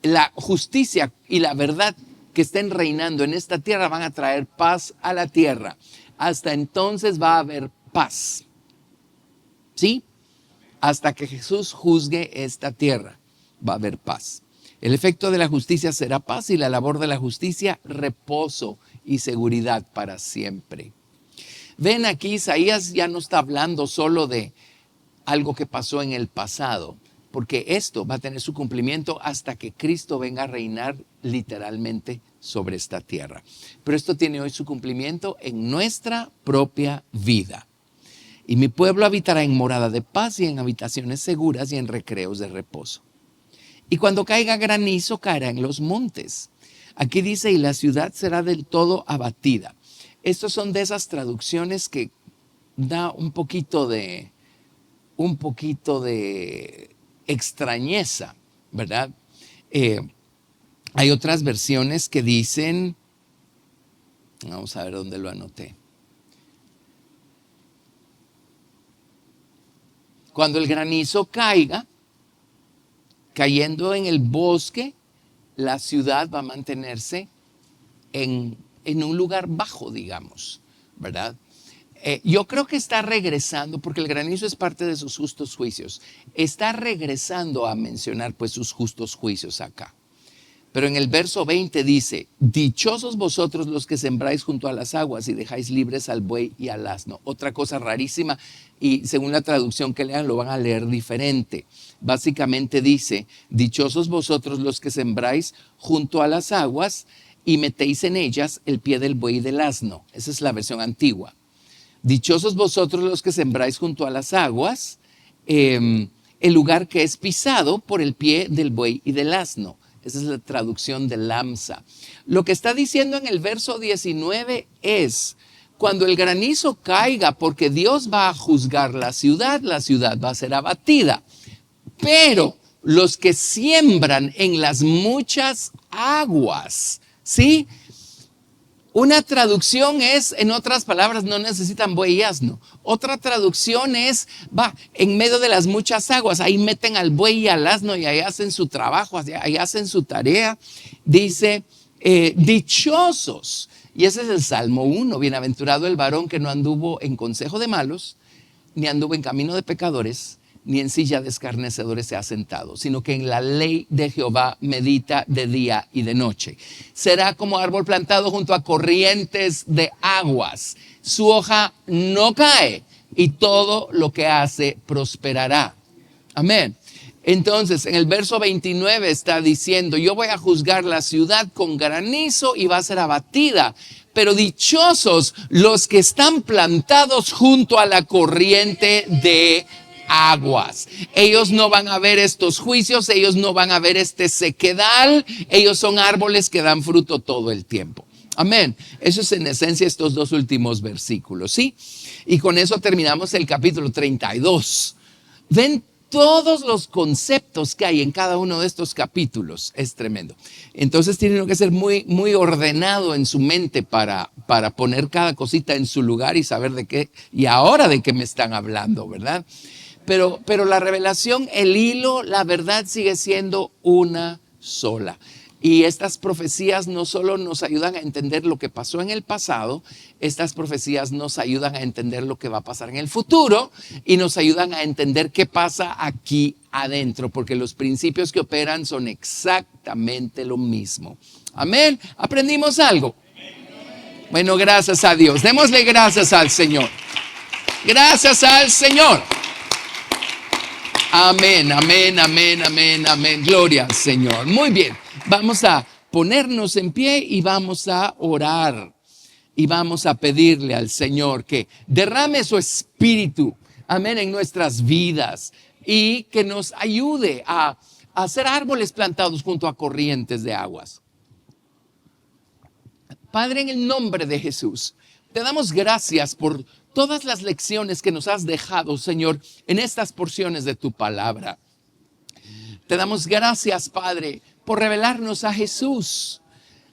la justicia y la verdad que estén reinando en esta tierra van a traer paz a la tierra. Hasta entonces va a haber paz. ¿Sí? Hasta que Jesús juzgue esta tierra, va a haber paz. El efecto de la justicia será paz y la labor de la justicia reposo y seguridad para siempre. Ven aquí, Isaías ya no está hablando solo de algo que pasó en el pasado, porque esto va a tener su cumplimiento hasta que Cristo venga a reinar literalmente sobre esta tierra. Pero esto tiene hoy su cumplimiento en nuestra propia vida. Y mi pueblo habitará en morada de paz y en habitaciones seguras y en recreos de reposo. Y cuando caiga granizo, caerá en los montes. Aquí dice, y la ciudad será del todo abatida. Estos son de esas traducciones que da un poquito de extrañeza, ¿verdad? Hay otras versiones que dicen, vamos a ver dónde lo anoté. Cuando el granizo caiga, cayendo en el bosque, la ciudad va a mantenerse en un lugar bajo, digamos, ¿verdad? Yo creo que está regresando, porque el granizo es parte de sus justos juicios, está regresando a mencionar pues sus justos juicios acá. Pero en el verso 20 dice, dichosos vosotros los que sembráis junto a las aguas y dejáis libres al buey y al asno. Otra cosa rarísima, y según la traducción que lean lo van a leer diferente. Básicamente dice, dichosos vosotros los que sembráis junto a las aguas y metéis en ellas el pie del buey y del asno. Esa es la versión antigua. Dichosos vosotros los que sembráis junto a las aguas, el lugar que es pisado por el pie del buey y del asno. Esa es la traducción de Lamsa. Lo que está diciendo en el verso 19 es, cuando el granizo caiga, porque Dios va a juzgar la ciudad va a ser abatida. Pero los que siembran en las muchas aguas, ¿sí? Una traducción es, en otras palabras, no necesitan buey y asno. Otra traducción es, en medio de las muchas aguas, ahí meten al buey y al asno y ahí hacen su trabajo, ahí hacen su tarea. Dice, dichosos. Y ese es el Salmo 1. Bienaventurado el varón que no anduvo en consejo de malos, ni anduvo en camino de pecadores, ni en silla de escarnecedores se ha sentado, sino que en la ley de Jehová medita de día y de noche. Será como árbol plantado junto a corrientes de aguas. Su hoja no cae y todo lo que hace prosperará. Amén. Entonces, en el verso 29 está diciendo, yo voy a juzgar la ciudad con granizo y va a ser abatida. Pero dichosos los que están plantados junto a la corriente de aguas. Ellos no van a ver estos juicios, ellos no van a ver este sequedal, ellos son árboles que dan fruto todo el tiempo. Amén. Eso es en esencia estos dos últimos versículos, ¿sí? Y con eso terminamos el capítulo 32. Ven todos los conceptos que hay en cada uno de estos capítulos. Es tremendo. Entonces tiene que ser muy, muy ordenado en su mente para poner cada cosita en su lugar y saber de qué y ahora de qué me están hablando, ¿verdad? Pero la revelación, el hilo, la verdad sigue siendo una sola. Y estas profecías no solo nos ayudan a entender lo que pasó en el pasado, estas profecías nos ayudan a entender lo que va a pasar en el futuro y nos ayudan a entender qué pasa aquí adentro, porque los principios que operan son exactamente lo mismo. Amén. ¿Aprendimos algo? Bueno, gracias a Dios. Démosle gracias al Señor. Gracias al Señor. Amén, amén, amén, amén, amén. Gloria al Señor. Muy bien. Vamos a ponernos en pie y vamos a orar. Y vamos a pedirle al Señor que derrame su espíritu, amén, en nuestras vidas. Y que nos ayude a hacer árboles plantados junto a corrientes de aguas. Padre, en el nombre de Jesús, te damos gracias por todas las lecciones que nos has dejado, Señor, en estas porciones de tu palabra. Te damos gracias, Padre, por revelarnos a Jesús.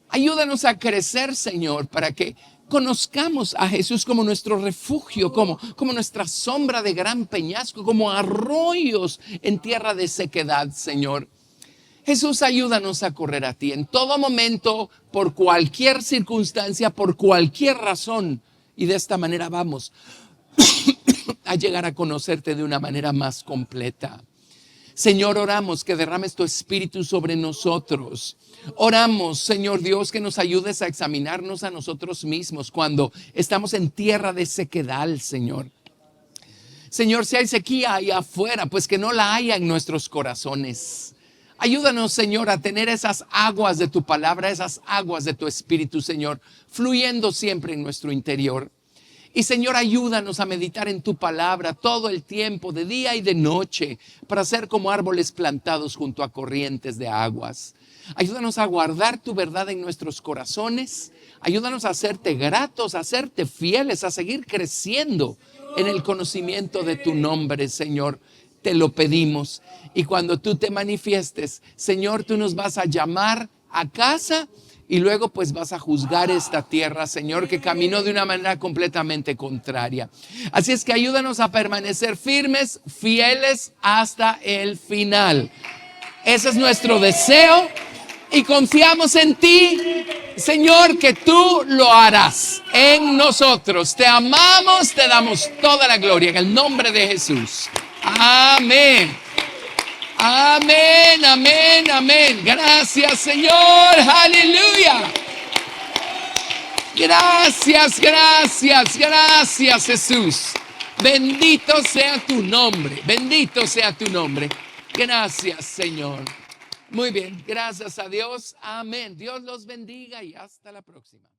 Ayúdanos a crecer, Señor, para que conozcamos a Jesús como nuestro refugio, como nuestra sombra de gran peñasco, como arroyos en tierra de sequedad, Señor. Jesús, ayúdanos a correr a ti en todo momento, por cualquier circunstancia, por cualquier razón. Y de esta manera vamos a llegar a conocerte de una manera más completa. Señor, oramos que derrames tu espíritu sobre nosotros. Oramos, Señor Dios, que nos ayudes a examinarnos a nosotros mismos cuando estamos en tierra de sequedad, Señor. Señor, si hay sequía ahí afuera, pues que no la haya en nuestros corazones. Ayúdanos, Señor, a tener esas aguas de tu palabra, esas aguas de tu espíritu, Señor, fluyendo siempre en nuestro interior. Y Señor, ayúdanos a meditar en tu palabra todo el tiempo, de día y de noche, para ser como árboles plantados junto a corrientes de aguas. Ayúdanos a guardar tu verdad en nuestros corazones. Ayúdanos a hacerte gratos, a hacerte fieles, a seguir creciendo en el conocimiento de tu nombre, Señor. Te lo pedimos. Y cuando tú te manifiestes, Señor, tú nos vas a llamar a casa y luego pues vas a juzgar esta tierra, Señor, que caminó de una manera completamente contraria. Así es que ayúdanos a permanecer firmes, fieles hasta el final. Ese es nuestro deseo y confiamos en ti, Señor, que tú lo harás en nosotros. Te amamos, te damos toda la gloria en el nombre de Jesús. Amén. Amén, amén, amén. Gracias, Señor. Aleluya. Gracias, gracias, gracias, Jesús. Bendito sea tu nombre. Bendito sea tu nombre. Gracias, Señor. Muy bien, gracias a Dios. Amén. Dios los bendiga y hasta la próxima.